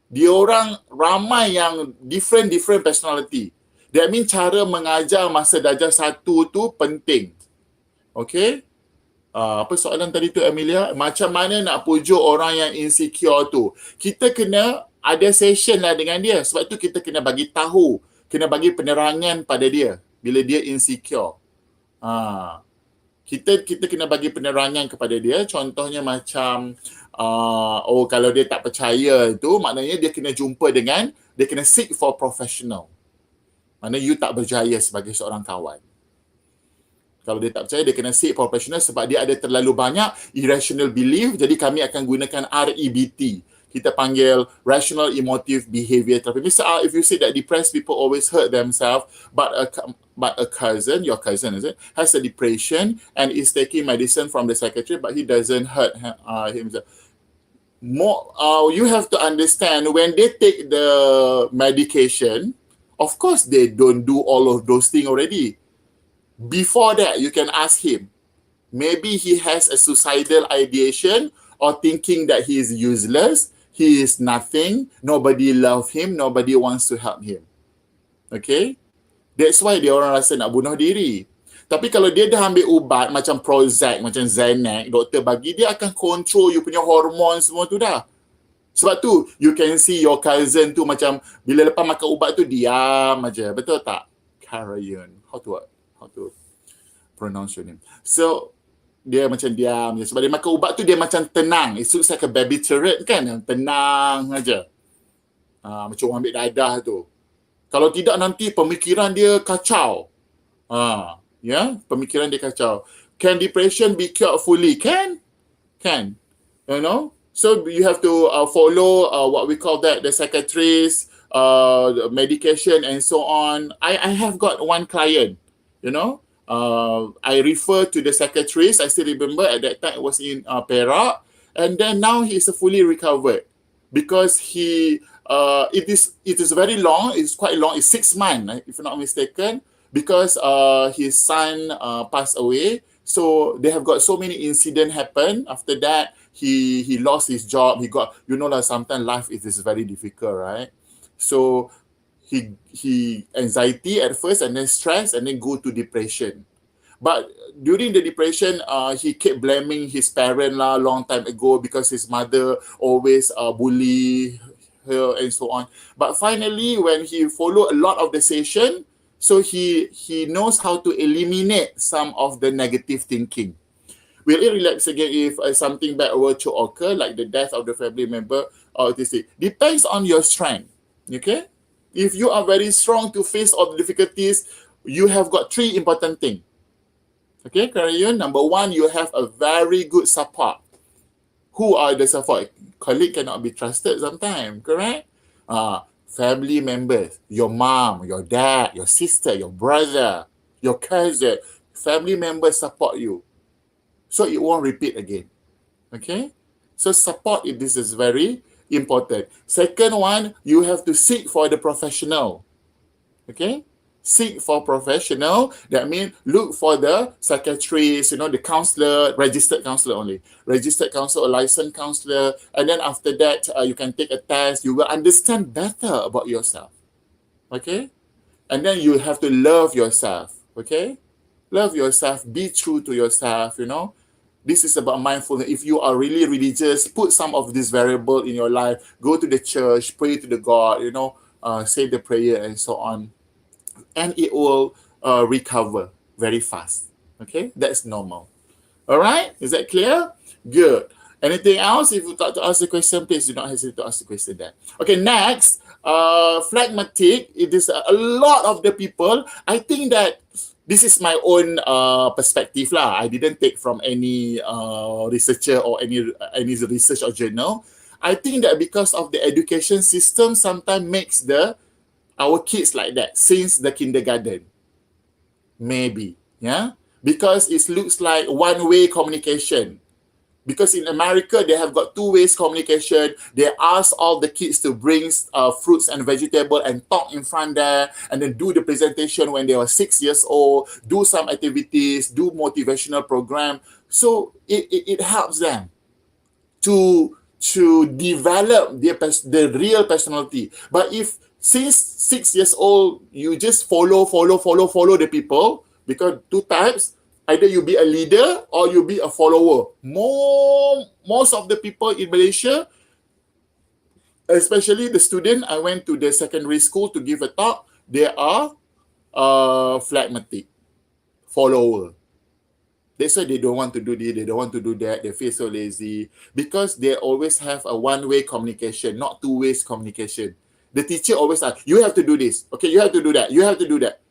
Speaker 2: diorang ramai yang different personality. That means cara mengajar masa darjah 1 tu penting. Okay? Apa soalan tadi tu, Amelia? Macam mana nak pujuk orang yang insecure tu? Kita kena ada session lah dengan dia. Sebab tu kita kena bagi tahu, kena bagi penerangan pada dia bila dia insecure. Kita kena bagi penerangan kepada dia. Contohnya macam kalau dia tak percaya tu, maknanya dia kena jumpa dengan, dia kena seek for professional. Mana you tak berjaya sebagai seorang kawan. Kalau dia tak percaya, dia kena seek professional sebab dia ada terlalu banyak irrational belief. Jadi kami akan gunakan REBT. Kita panggil Rational Emotive Behavior Therapy. Mr. R, if you say that depressed people always hurt themselves, but a cousin, your cousin, is it, has a depression and is taking medicine from the psychiatrist, but he doesn't hurt himself. You have to understand, when they take the medication, of course, they don't do all of those things already. Before that, you can ask him. Maybe he has a suicidal ideation or thinking that he is useless, he is nothing, nobody loves him, nobody wants to help him. Okay? That's why dia orang rasa nak bunuh diri. Tapi kalau dia dah ambil ubat macam Prozac, macam Xanax, doktor bagi, dia akan control you punya hormon semua tu dah. Sebab tu, you can see your cousin tu macam bila lepas makan ubat tu diam aja. Betul tak? Karayan. How to pronounce your name. So, dia macam diam je. Sebab dia makan ubat tu dia macam tenang. It looks like a baby turret kan? Tenang aja. Macam orang ambil dadah tu. Kalau tidak nanti pemikiran dia kacau. Pemikiran dia kacau. Can depression be cured fully? Can. You know? So you have to follow what we call that, the psychiatrist, the medication and so on. I have got one client, you know, I refer to the psychiatrist. I still remember at that time it was in Perak, and then now he is fully recovered because it is very long. It's quite long. It's 6 months, if I'm not mistaken, because his son passed away. So they have got so many incidents happen. After that, he lost his job. He got, sometimes life is very difficult, right? So he anxiety at first, and then stress, and then go to depression. But during the depression, he kept blaming his parent long time ago because his mother always bully her and so on. But finally, when he followed a lot of the session, so he knows how to eliminate some of the negative thinking. Will it relapse again if something bad were to occur, like the death of the family member or autistic? Depends on your strength. Okay? If you are very strong to face all the difficulties, you have got 3 important things. Okay, Karayan, number 1, you have a very good support. Who are the support? Colleague cannot be trusted sometimes, correct? Family members, your mom, your dad, your sister, your brother, your cousin, family members support you. So it won't repeat again. Okay? So support, this is very important. Second one, you have to seek for the professional. Okay? Seek for professional. That means look for the psychiatrist, the counselor, registered counselor only. Registered counselor or licensed counselor. And then after that, you can take a test. You will understand better about yourself. Okay? And then you have to love yourself. Okay? Love yourself. Be true to yourself, This is about mindfulness. If you are really religious, put some of this variable in your life. Go to the church, pray to the God, say the prayer and so on. And it will recover very fast. Okay, that's normal. All right, is that clear? Good. Anything else? If you'd like to ask the question, please do not hesitate to ask the question there. Okay, next, phlegmatic. It is a lot of the people. I think that this is my own perspective lah. I didn't take from any researcher or any research or journal. I think that because of the education system, sometimes makes our kids like that since the kindergarten. Maybe, yeah? Because it looks like one-way communication. Because in America, they have got 2 ways communication. They ask all the kids to bring fruits and vegetables and talk in front there, and then do the presentation when they were 6 years old, do some activities, do motivational program. So it helps them to develop the real personality. But if since 6 years old, you just follow the people, because 2 types, either you be a leader or you be a follower. Most of the people in Malaysia, especially the student, I went to the secondary school to give a talk, they are phlegmatic, follower. That's why they don't want to do this, they don't want to do that, they feel so lazy, because they always have a one-way communication, not 2 ways communication. The teacher always asks, you have to do this, okay, you have to do that, you have to do that.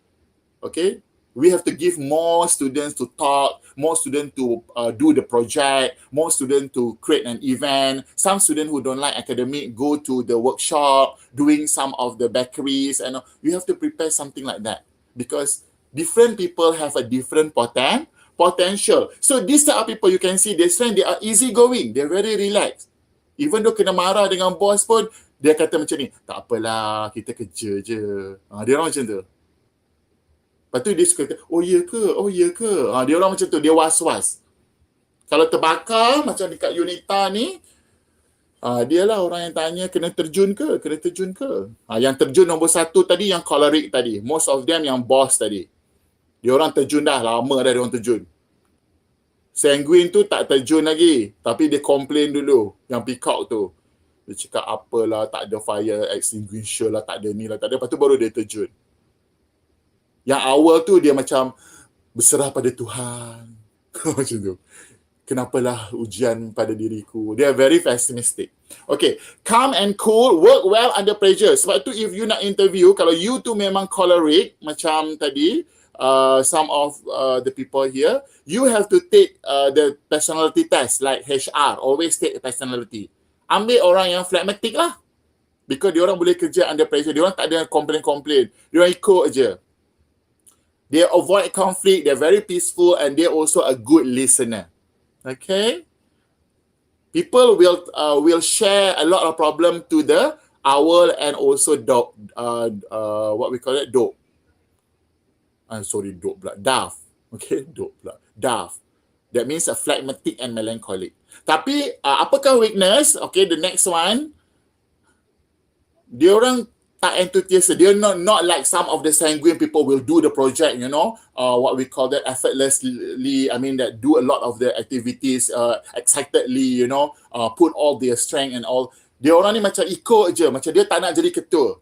Speaker 2: Okay, we have to give more students to talk, more students to do the project, more students to create an event. Some students who don't like academic go to the workshop, doing some of the bakeries, and you have to prepare something like that, because different people have a different potential. So these type of people, you can see their strength, they are easygoing, they're very relaxed. Even though kena marah dengan bos pun, dia kata macam ni, tak apalah, kita kerja je. Dia orang macam tu. Lepas tu dia suka kata, oh ya ke? Dia orang macam tu, dia was-was. Kalau terbakar, macam dekat Unita ni, dia lah orang yang tanya, kena terjun ke? Yang terjun nombor 1 tadi, yang choleric tadi. Most of them yang boss tadi. Dia orang terjun dah, lama dah dia orang terjun. Sanguine tu tak terjun lagi, tapi dia complain dulu, yang peacock tu. Dia cakap apalah, tak ada fire extinguisher lah, tak ada ni lah, tak ada. Lepas tu baru dia terjun. Yang awal tu dia macam berserah pada Tuhan. Macam tu. Kenapalah ujian pada diriku. They are very pessimistic. Okay, calm and cool, work well under pressure. Sebab tu if you nak interview, kalau you tu memang choleric, macam tadi, some of the people here, you have to take the personality test, like HR, always take personality. Ambil orang yang phlegmatic lah. Because dia orang boleh kerja under pressure. Dia orang tak ada complain. Dia orang ikut je. They avoid conflict, they're very peaceful, and they're also a good listener. Okay? People will share a lot of problem to the owl and also dog, what we call it, dog. Dog pula, dove. Okay, dog pula, dove. That means a phlegmatic and melancholic. Tapi apakah weakness? Okay, the next one, dia orang tak enthusiastic. They're not like some of the sanguine people will do the project, what we call that effortlessly. I mean that do a lot of the activities excitedly, put all their strength and all. Dia orang ni macam ikut je, macam dia tak nak jadi ketua.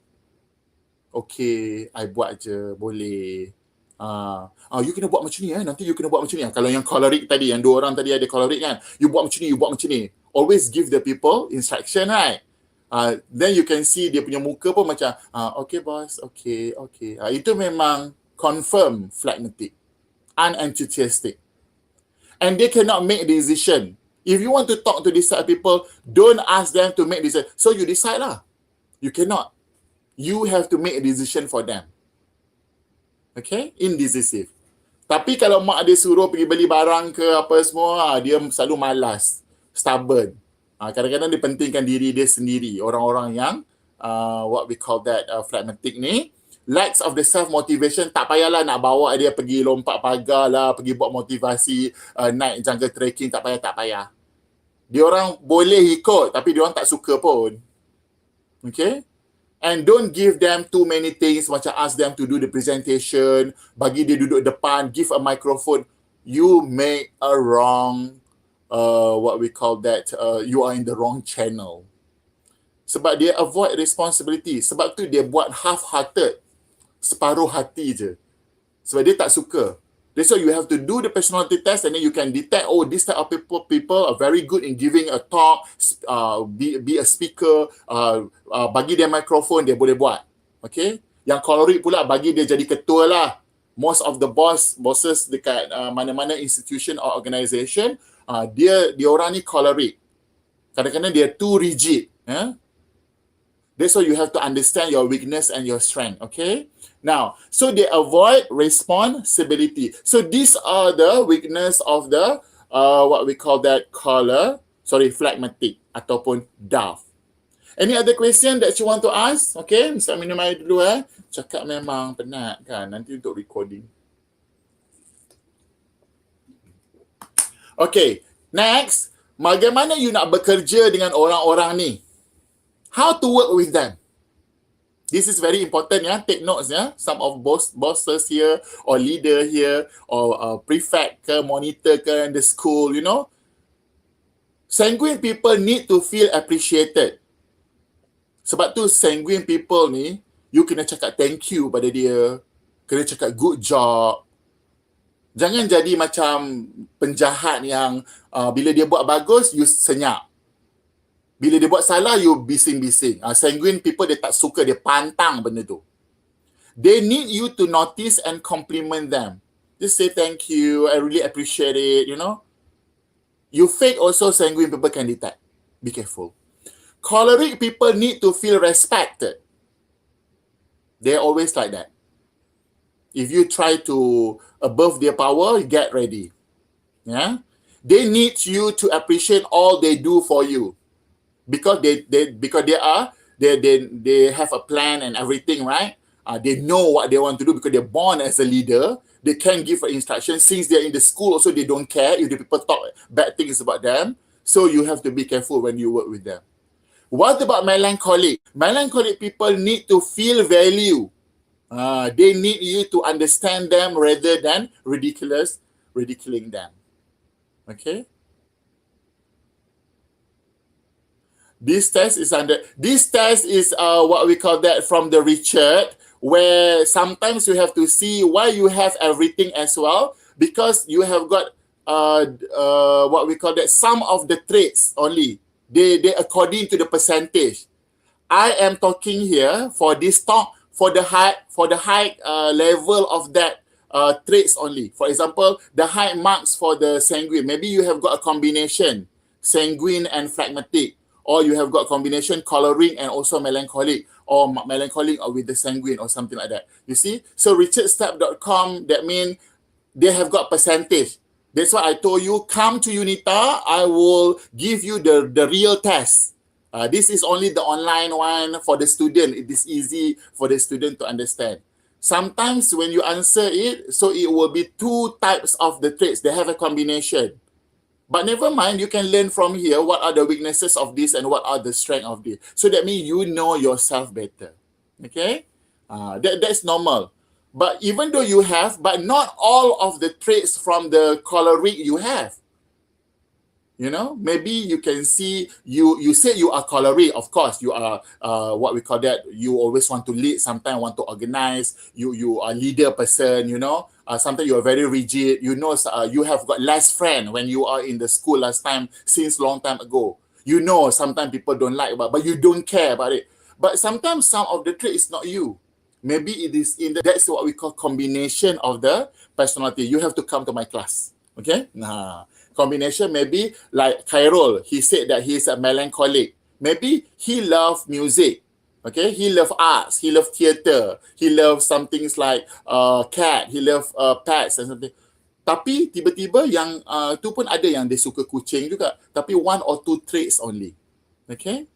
Speaker 2: Okay, I buat je, boleh. You kena buat macam ni, nanti you kena buat macam ni. Kalau yang choleric tadi, yang dua orang tadi ada choleric kan, you buat macam ni, you buat macam ni. Always give the people instruction, right? Then you can see dia punya muka pun macam, okay boss, okay. Itu memang confirm phlegmatic, unenthusiastic. And they cannot make decision. If you want to talk to these type of people, don't ask them to make decision. So you decide lah. You cannot. You have to make a decision for them. Okay? Indecisive. Tapi kalau mak dia suruh pergi beli barang ke apa semua, dia selalu malas. Stubborn. Kadang-kadang dia pentingkan diri dia sendiri. Orang-orang yang, what we call that, phlegmatic ni, lacks of the self-motivation, tak payahlah nak bawa dia pergi lompat pagar lah, pergi buat motivasi, naik jungle trekking, tak payah. Dia orang boleh ikut, tapi dia orang tak suka pun. Okay? And don't give them too many things, macam ask them to do the presentation, bagi dia duduk depan, give a microphone. You make a wrong, what we call that, you are in the wrong channel. Sebab dia avoid responsibility. Sebab tu dia buat half-hearted, separuh hati je. Sebab dia tak suka. That's why you have to do the personality test, and then you can detect, this type of people are very good in giving a talk, be a speaker, bagi dia microphone, dia boleh buat. Okay? Yang choleric pula, bagi dia jadi ketua lah. Most of the bosses dekat mana-mana institution or organisation, dia orang ni choleric. Kadang-kadang dia too rigid. That's why you have to understand your weakness and your strength, okay? Now, so they avoid responsibility. So these are the weakness of the, what we call that, phlegmatic ataupun dove. Any other question that you want to ask? Okay, Mr. minum air dulu Cakap memang penat kan, nanti untuk recording. Okay, next, bagaimana you nak bekerja dengan orang-orang ni? How to work with them? This is very important, Take notes, Some of bosses here, or leader here, or prefect ke, monitor ke in the school, Sanguine people need to feel appreciated. Sebab tu sanguine people ni, you kena cakap thank you pada dia, kena cakap good job. Jangan jadi macam penjahat yang bila dia buat bagus, you senyap. Bila dia buat salah, you bising-bising. Sanguine people, dia tak suka, dia pantang benda tu. They need you to notice and compliment them. Just say thank you, I really appreciate it, You fake also, sanguine people can detect. Be careful. Choleric people need to feel respected. They're always like that. If you try to above their power, get ready. They need you to appreciate all they do for you. Because they have a plan and everything, right? They know what they want to do because they're born as a leader. They can give instructions. Since they're in the school also, they don't care if the people talk bad things about them. So you have to be careful when you work with them. What about melancholic? Melancholic people need to feel value. They need you to understand them rather than ridiculing them. Okay? This test is what we call that from the Richard, where sometimes you have to see why you have everything as well, because you have got what we call that some of the traits only. They according to the percentage. I am talking here for this talk for the high level of that traits only. For example, the high marks for the sanguine. Maybe you have got a combination sanguine and phlegmatic. Or you have got combination choleric and also melancholic. or melancholic or with the sanguine or something like that. You see? So richardstep.com, that means they have got percentage. That's why I told you, come to Unita, I will give you the real test. This is only the online one for the student. It is easy for the student to understand. Sometimes when you answer it, so it will be two types of the traits. They have a combination. But never mind, you can learn from here what are the weaknesses of this and what are the strengths of this. So that means you know yourself better. Okay? That's normal. But even though you have, but not all of the traits from the choleric you have. You know, maybe you can see, you say you are choleric, of course, you are, what we call that, you always want to lead, sometimes want to organize, you are leader person, you know, sometimes you are very rigid, you know, you have got less friend when you are in the school last time, since long time ago. You know, sometimes people don't like, but you don't care about it. But sometimes some of the trait is not you. Maybe it is that's what we call combination of the personality. You have to come to my class, okay? Combination, maybe like Khairul, he said that he's a melancholic. Maybe he loves music, okay? He loves arts, he loves theater, he loves some things like cat, he loves pets and something. Tapi tiba-tiba yang tu pun ada yang dia suka kucing juga, tapi one or two traits only, okay?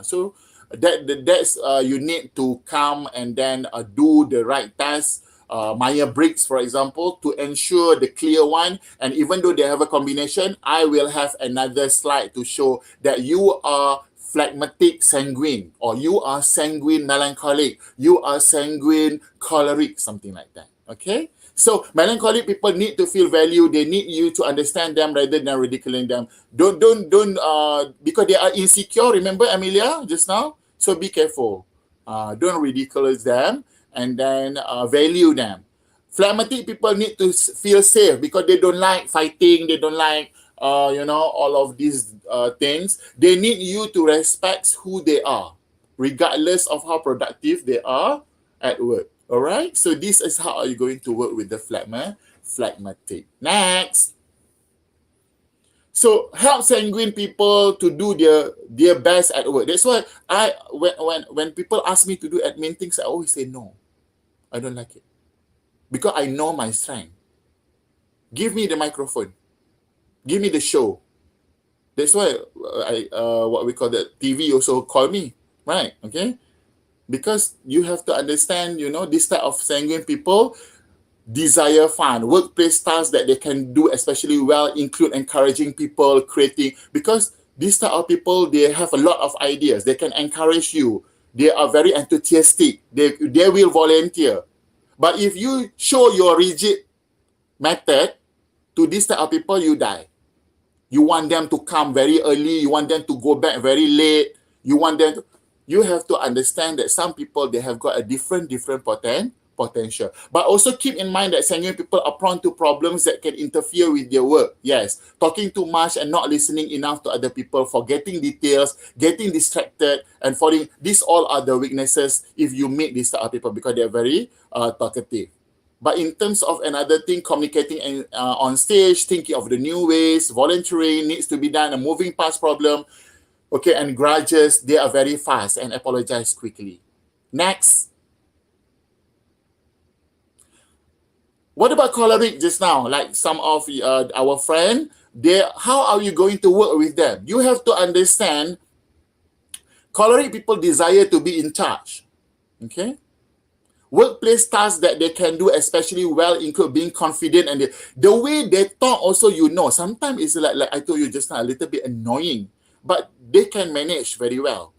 Speaker 2: So that's you need to come and then do the right task. Myers-Briggs, for example, to ensure the clear one. And even though they have a combination, I will have another slide to show that you are phlegmatic sanguine, or you are sanguine melancholic, you are sanguine choleric, something like that. Okay? So melancholic people need to feel value. They need you to understand them rather than ridiculing them. Don't because they are insecure. Remember Amelia just now? So be careful. Don't ridicule them, and then value them. Phlegmatic people need to feel safe because they don't like fighting. They don't like, all of these things. They need you to respect who they are, regardless of how productive they are at work. All right? So this is how are you going to work with the phlegmatic. Next. So help sanguine people to do their best at work. That's why when people ask me to do admin things, I always say no. I don't like it. Because I know my strength. Give me the microphone. Give me the show. That's why what we call the TV also call me, right? Okay? Because you have to understand, this type of sanguine people desire fun. Workplace tasks that they can do especially well include encouraging people, creating, because these type of people, they have a lot of ideas. They can encourage you. They are very enthusiastic. They will volunteer. But if you show your rigid method to this type of people, you die. You want them to come very early. You want them to go back very late. You have to understand that some people, they have got a different potential. But also keep in mind that sanguine people are prone to problems that can interfere with their work. Yes, talking too much and not listening enough to other people, forgetting details, getting distracted, and falling. These all are the weaknesses if you meet these type of people because they're very talkative. But in terms of another thing, communicating on stage, thinking of the new ways, volunteering needs to be done, a moving past problem, okay, and grudges, they are very fast and apologize quickly. Next. What about choleric just now? Like some of our friends, how are you going to work with them? You have to understand, choleric people desire to be in charge, okay? Workplace tasks that they can do especially well include being confident, and the way they talk also, sometimes it's like I told you just now, a little bit annoying, but they can manage very well.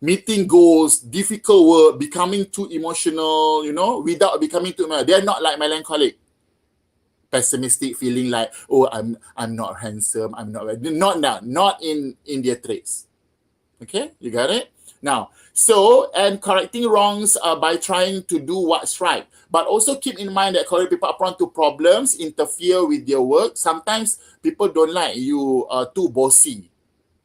Speaker 2: Meeting goals, difficult work, becoming too emotional, without becoming too, they're not like melancholic. Pessimistic, feeling like, oh, I'm not handsome, I'm not in their traits. Okay, you got it? Now, and correcting wrongs by trying to do what's right. But also keep in mind that choleric people are prone to problems, interfere with their work. Sometimes people don't like you too bossy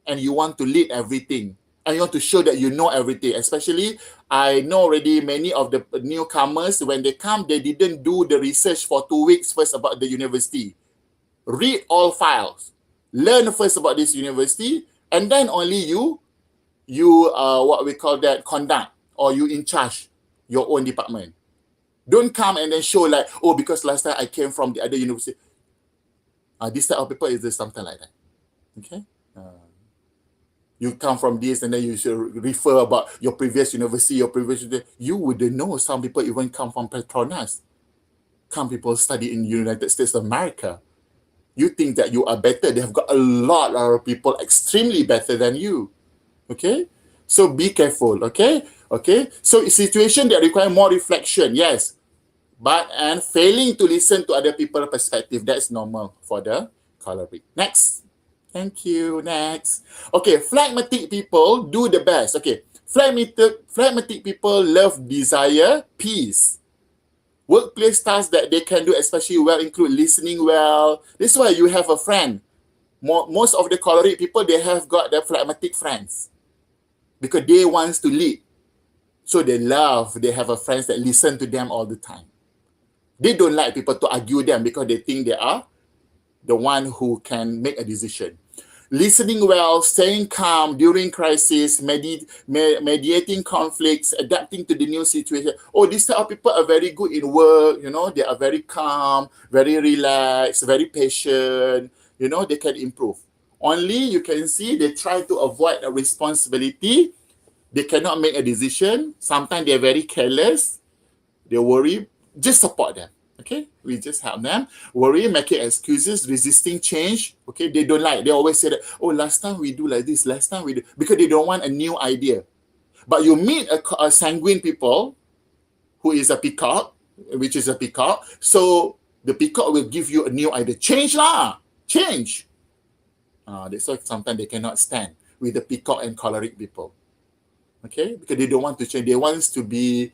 Speaker 2: and you want to lead everything. And you want to show that you know everything. Especially, I know already many of the newcomers, when they come, they didn't do the research for 2 weeks first about the university. Read all files. Learn first about this university. And then only you what we call that, conduct. or you in charge your own department. Don't come and then show like, oh, because last time I came from the other university. This type of people is just something like that. Okay? You come from this and then you should refer about your previous university, you wouldn't know. Some people even come from Petronas. Some people study in United States of America. You think that you are better. They have got a lot of people extremely better than you. Okay? So be careful, okay? Okay? So situation that require more reflection, yes. And failing to listen to other people's perspective, that's normal for the choleric. Next. Thank you. Next. Okay, phlegmatic people do the best. Okay, phlegmatic people love, desire, peace. Workplace tasks that they can do especially well include listening well. This is why you have a friend. Most of the choleric people, they have got their phlegmatic friends because they want to lead. So they have a friends that listen to them all the time. They don't like people to argue them because they think they are the one who can make a decision. Listening well, staying calm during crisis, mediating conflicts, adapting to the new situation. Oh, these type of people are very good in work, they are very calm, very relaxed, very patient, they can improve. Only you can see they try to avoid a responsibility. They cannot make a decision. Sometimes they're very careless. They worry. Just support them. Okay, we just help them. Worry, making excuses, resisting change. Okay, they don't like. They always say that, oh, last time we do like this, last time we do, because they don't want a new idea. But you meet a sanguine people who is a peacock, which is a peacock. So the peacock will give you a new idea. Change lah, change. That's why sometimes they cannot stand with the peacock and choleric people. Okay, because they don't want to change. They want to be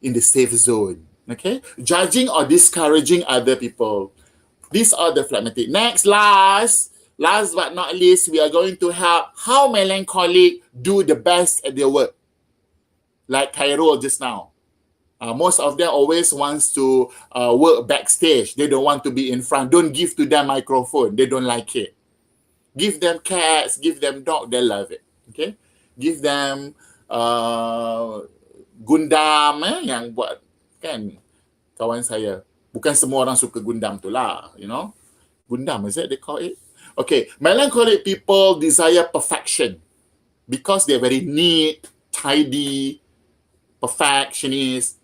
Speaker 2: in the safe zone. Okay, judging or discouraging other people. These are the phlegmatic. Next, last but not least, we are going to have how melancholic do the best at their work. Like Khairul just now. Most of them always wants to work backstage. They don't want to be in front. Don't give to them microphone. They don't like it. Give them cats, give them dog, they love it. Okay, give them Gundam yang buat kan kawan saya. Bukan semua orang suka Gundam tu lah, Gundam, is it they call it? Okay, melancholic people desire perfection because they're very neat, tidy, perfectionist.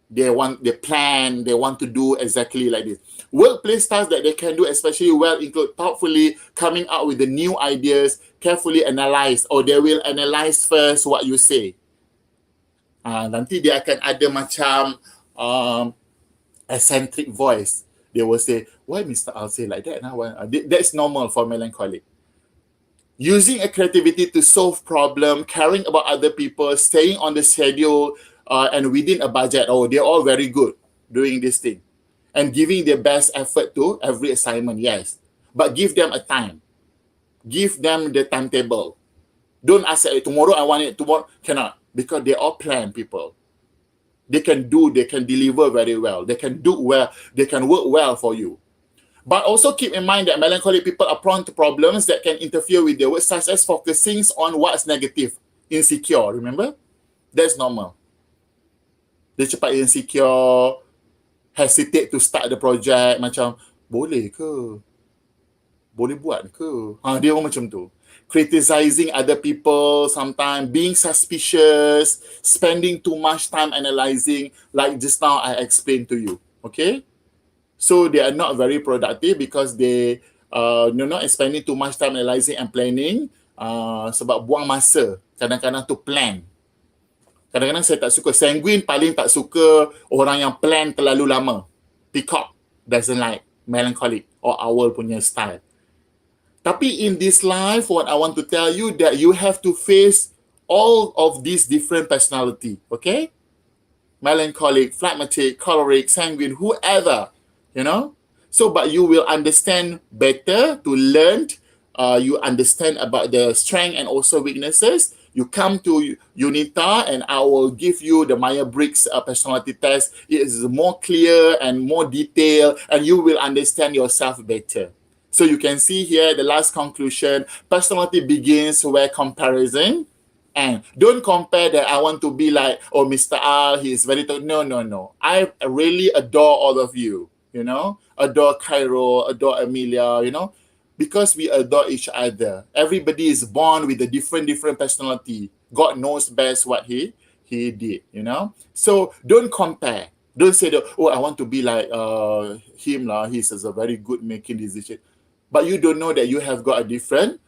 Speaker 2: They plan, they want to do exactly like this. Workplace tasks that they can do especially well include thoughtfully coming up with the new ideas, carefully analyze, or they will analyze first what you say. Nanti dia akan ada macam eccentric voice. They will say, why Mr. Al say like that? That's normal for melancholic. Using a creativity to solve problem, caring about other people, staying on the schedule, and within a budget. Oh, they're all very good doing this thing. And giving their best effort to every assignment, yes. But give them a time. Give them the timetable. Don't ask, tomorrow I want it, tomorrow. Cannot. Because they all plan people. They can deliver very well. They can do well. They can work well for you. But also keep in mind that melancholic people are prone to problems that can interfere with their work, such as focusing on what's negative, insecure, remember? That's normal. Dia cepat insecure, hesitate to start the project, macam, boleh ke? Boleh buat ke? Dia orang macam tu. Criticizing other people sometimes, being suspicious, spending too much time analyzing, like just now I explained to you, okay? So they are not very productive because they're not spending too much time analyzing and planning, sebab buang masa kadang-kadang to plan. Kadang-kadang saya tak suka. Sanguine paling tak suka orang yang plan terlalu lama. Peacock doesn't like melancholic or owl punya style. Tapi in this life, what I want to tell you that you have to face all of these different personality, okay? Melancholic, phlegmatic, choleric, sanguine, whoever, So, but you will understand better to learn. You understand about the strength and also weaknesses. You come to Unita and I will give you the Myers-Briggs personality test. It is more clear and more detailed and you will understand yourself better. So you can see here the last conclusion. Personality begins where comparison And don't compare that I want to be like, oh, Mr. Al, he is very no, no, no. I really adore all of you, adore Cairo, adore Amelia, because we adore each other. Everybody is born with a different personality. God knows best what he did, So don't compare. Don't say that, oh, I want to be like him. He's a very good making decision. But you don't know that you have got a different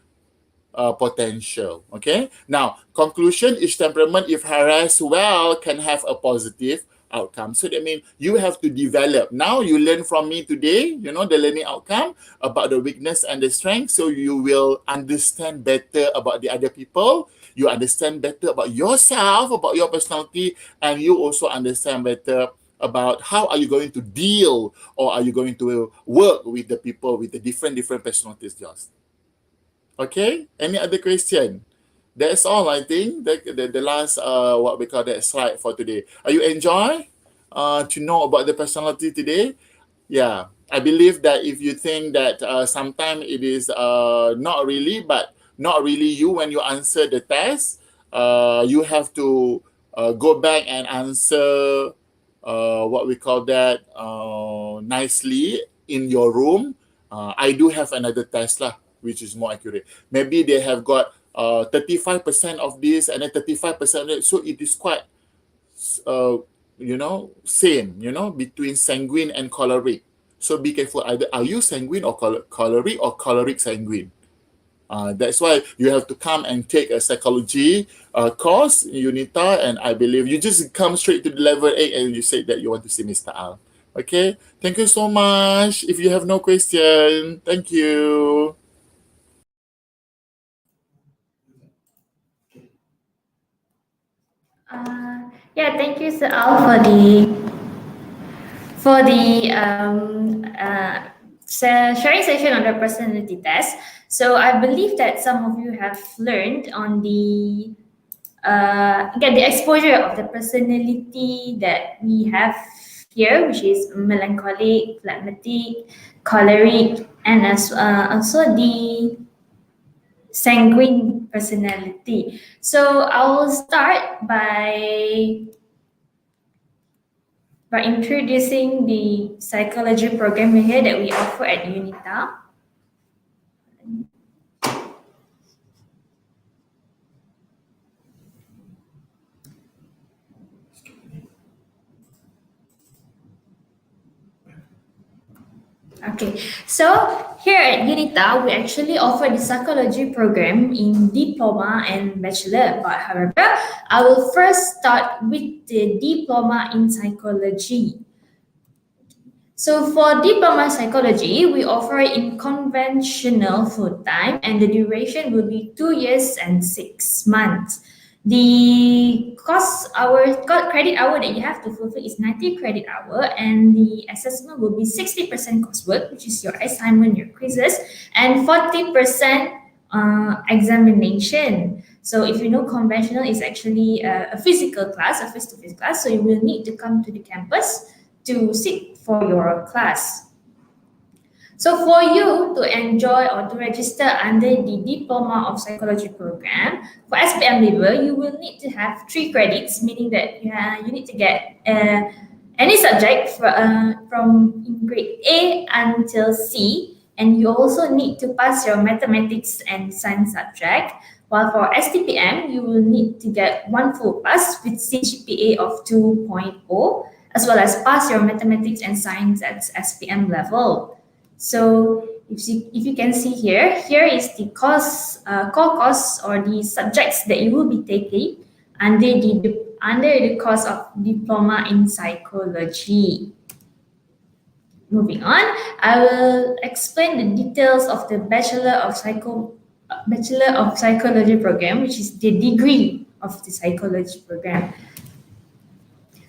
Speaker 2: potential. Okay. Now, conclusion: each temperament, if harassed well, can have a positive outcome. So that means you have to develop. Now you learn from me today, the learning outcome about the weakness and the strength. So you will understand better about the other people. You understand better about yourself, about your personality, and you also understand better about how are you going to deal or are you going to work with the people with the different personalities yours. Okay, any other question? That's all, I think. The last what we call that slide for today. Are you enjoy to know about the personality today? Yeah, I believe that if you think that sometimes it is not really you when you answer the test, you have to go back and answer what we call that nicely in your room. I do have another test lah, which is more accurate. Maybe they have got 35% of this and then 35% of it. So it is quite, same, between sanguine and choleric. So be careful. Either are you sanguine or choleric or choleric sanguine? That's why you have to come and take a psychology course in Unita, and I believe you just come straight to the level 8 and you say that you want to see Mr. Al. Okay, thank you so much. If you have no question, thank you.
Speaker 1: Thank you, Sir Al, for the sharing session on the personality test. So I believe that some of you have learned on the the exposure of the personality that we have here, which is melancholic, phlegmatic, choleric, and also the sanguine personality. So I will start by introducing the psychology program here that we offer at Unita. Okay, so here at Unita, we actually offer the psychology program in diploma and bachelor. But however, I will first start with the diploma in psychology. So for diploma psychology, we offer it in conventional full time, and the duration will be 2 years and 6 months. The credit hour that you have to fulfill is 90 credit hour, and the assessment will be 60% coursework, which is your assignment, your quizzes, and 40% examination. So if you know, conventional is actually a physical class, a face-to-face class, so you will need to come to the campus to sit for your class. So for you to enjoy or to register under the Diploma of Psychology program, for SPM level, you will need to have 3 credits, meaning that you need to get any subject from grade A until C, and you also need to pass your mathematics and science subject. While for STPM, you will need to get 1 full pass with CGPA of 2.0, as well as pass your mathematics and science at SPM level. So if you can see here is the core course or the subjects that you will be taking under the course of Diploma in Psychology. Moving on, I will explain the details of the Bachelor of Psychology program, which is the degree of the psychology program.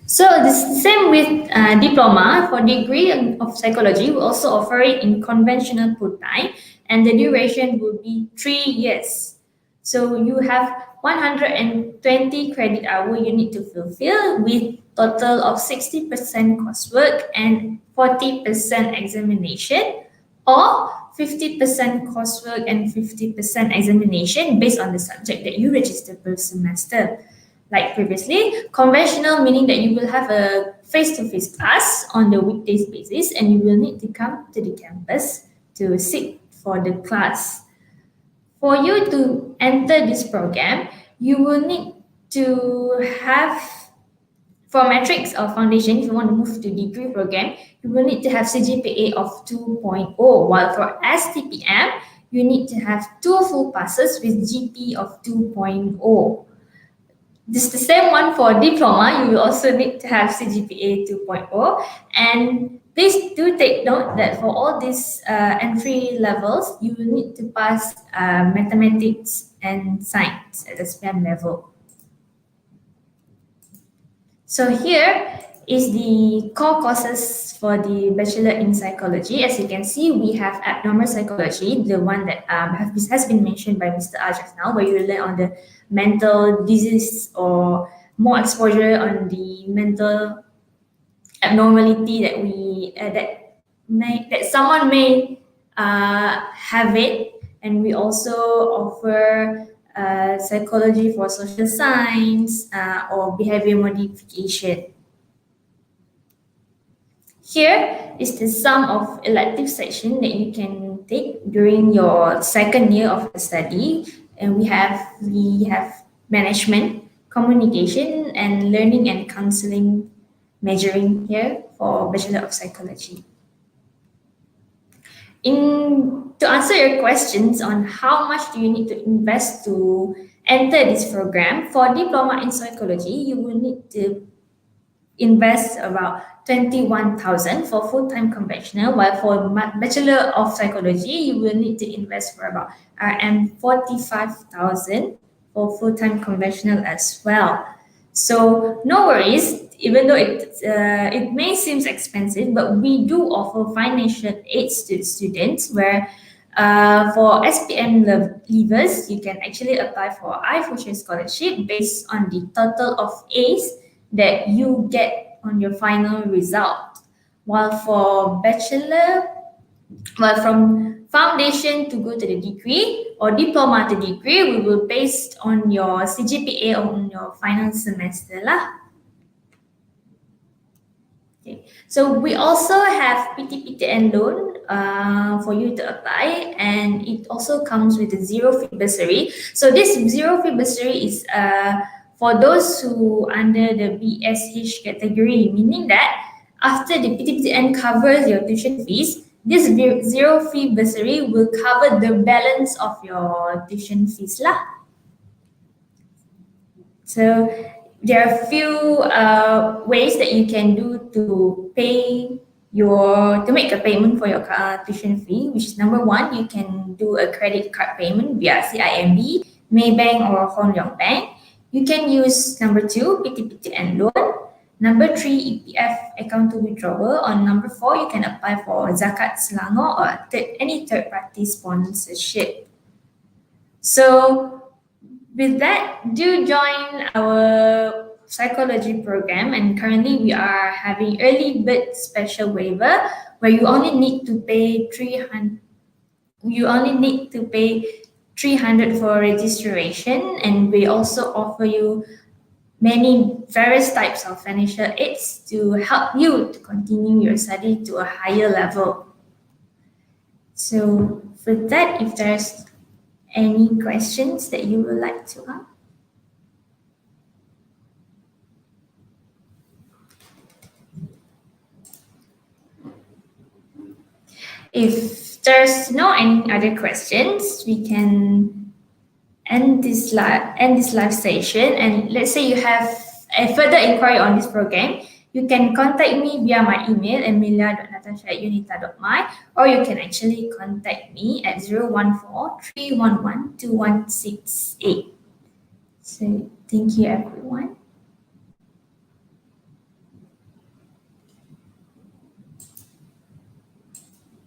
Speaker 1: So the same with diploma. For degree of psychology, we also offer it in conventional full time, and the duration will be 3 years. So you have 120 credit hour you need to fulfill, with total of 60% coursework and 40% examination. or 50% coursework and 50% examination based on the subject that you register per semester. Like previously, conventional meaning that you will have a face-to-face class on the weekdays basis and you will need to come to the campus to sit for the class. For you to enter this program, you will need to have, for matrix or foundation, if you want to move to degree program, you will need to have CGPA of 2.0, while for STPM, you need to have 2 full passes with GP of 2.0. This is the same one for diploma. You will also need to have CGPA 2.0. And please do take note that for all these entry levels, you will need to pass mathematics and science at the SPM level. So here is the core courses for the Bachelor in Psychology. As you can see, we have abnormal psychology, the one that has been mentioned by Mr. R just now, where you learn on the mental disease or more exposure on the mental abnormality that that someone may have it. And we also offer psychology for social science or behavior modification. Here is the sum of elective section that you can take during your second year of the study, and we have management, communication, and learning and counseling majoring here for Bachelor of Psychology. To answer your questions on how much do you need to invest to enter this program, for Diploma in Psychology, you will need to invest about 21,000 for full-time conventional, while for Bachelor of Psychology, you will need to invest for about 45,000 for full-time conventional as well. So no worries, even though it may seem expensive, but we do offer financial aids to students where for SPM leavers, you can actually apply for iFuture scholarship based on the total of A's that you get on your final result. While for from foundation to go to the degree or diploma to degree, we will based on your CGPA on your final semester lah. Okay. So we also have PTPTN loan for you to apply, and it also comes with a zero fee bursary. So this zero fee bursary is for those who under the BSH category, meaning that after the PTPTN covers your tuition fees, this zero fee bursary will cover the balance of your tuition fees lah. So there are a few ways that you can do to make a payment for your tuition fee, which is number 1, you can do a credit card payment via CIMB, Maybank, or Hong Leong Bank. You can use number 2, PTPTN loan. Number 3, EPF account to withdrawal. On number 4, you can apply for Zakat Selangor or any third-party sponsorship. So with that, do join our psychology program, and currently we are having early bird special waiver where you only need to pay 300. You only need to pay 300 for registration, and we also offer you various types of financial aids to help you to continue your study to a higher level. So for that, if there's any questions that you would like to ask? If there's no any other questions, we can end this live session. And let's say you have a further inquiry on this program, you can contact me via my email, emilia.natasha@unita.my, or you can actually contact me at 014-311-2168. So thank you, everyone.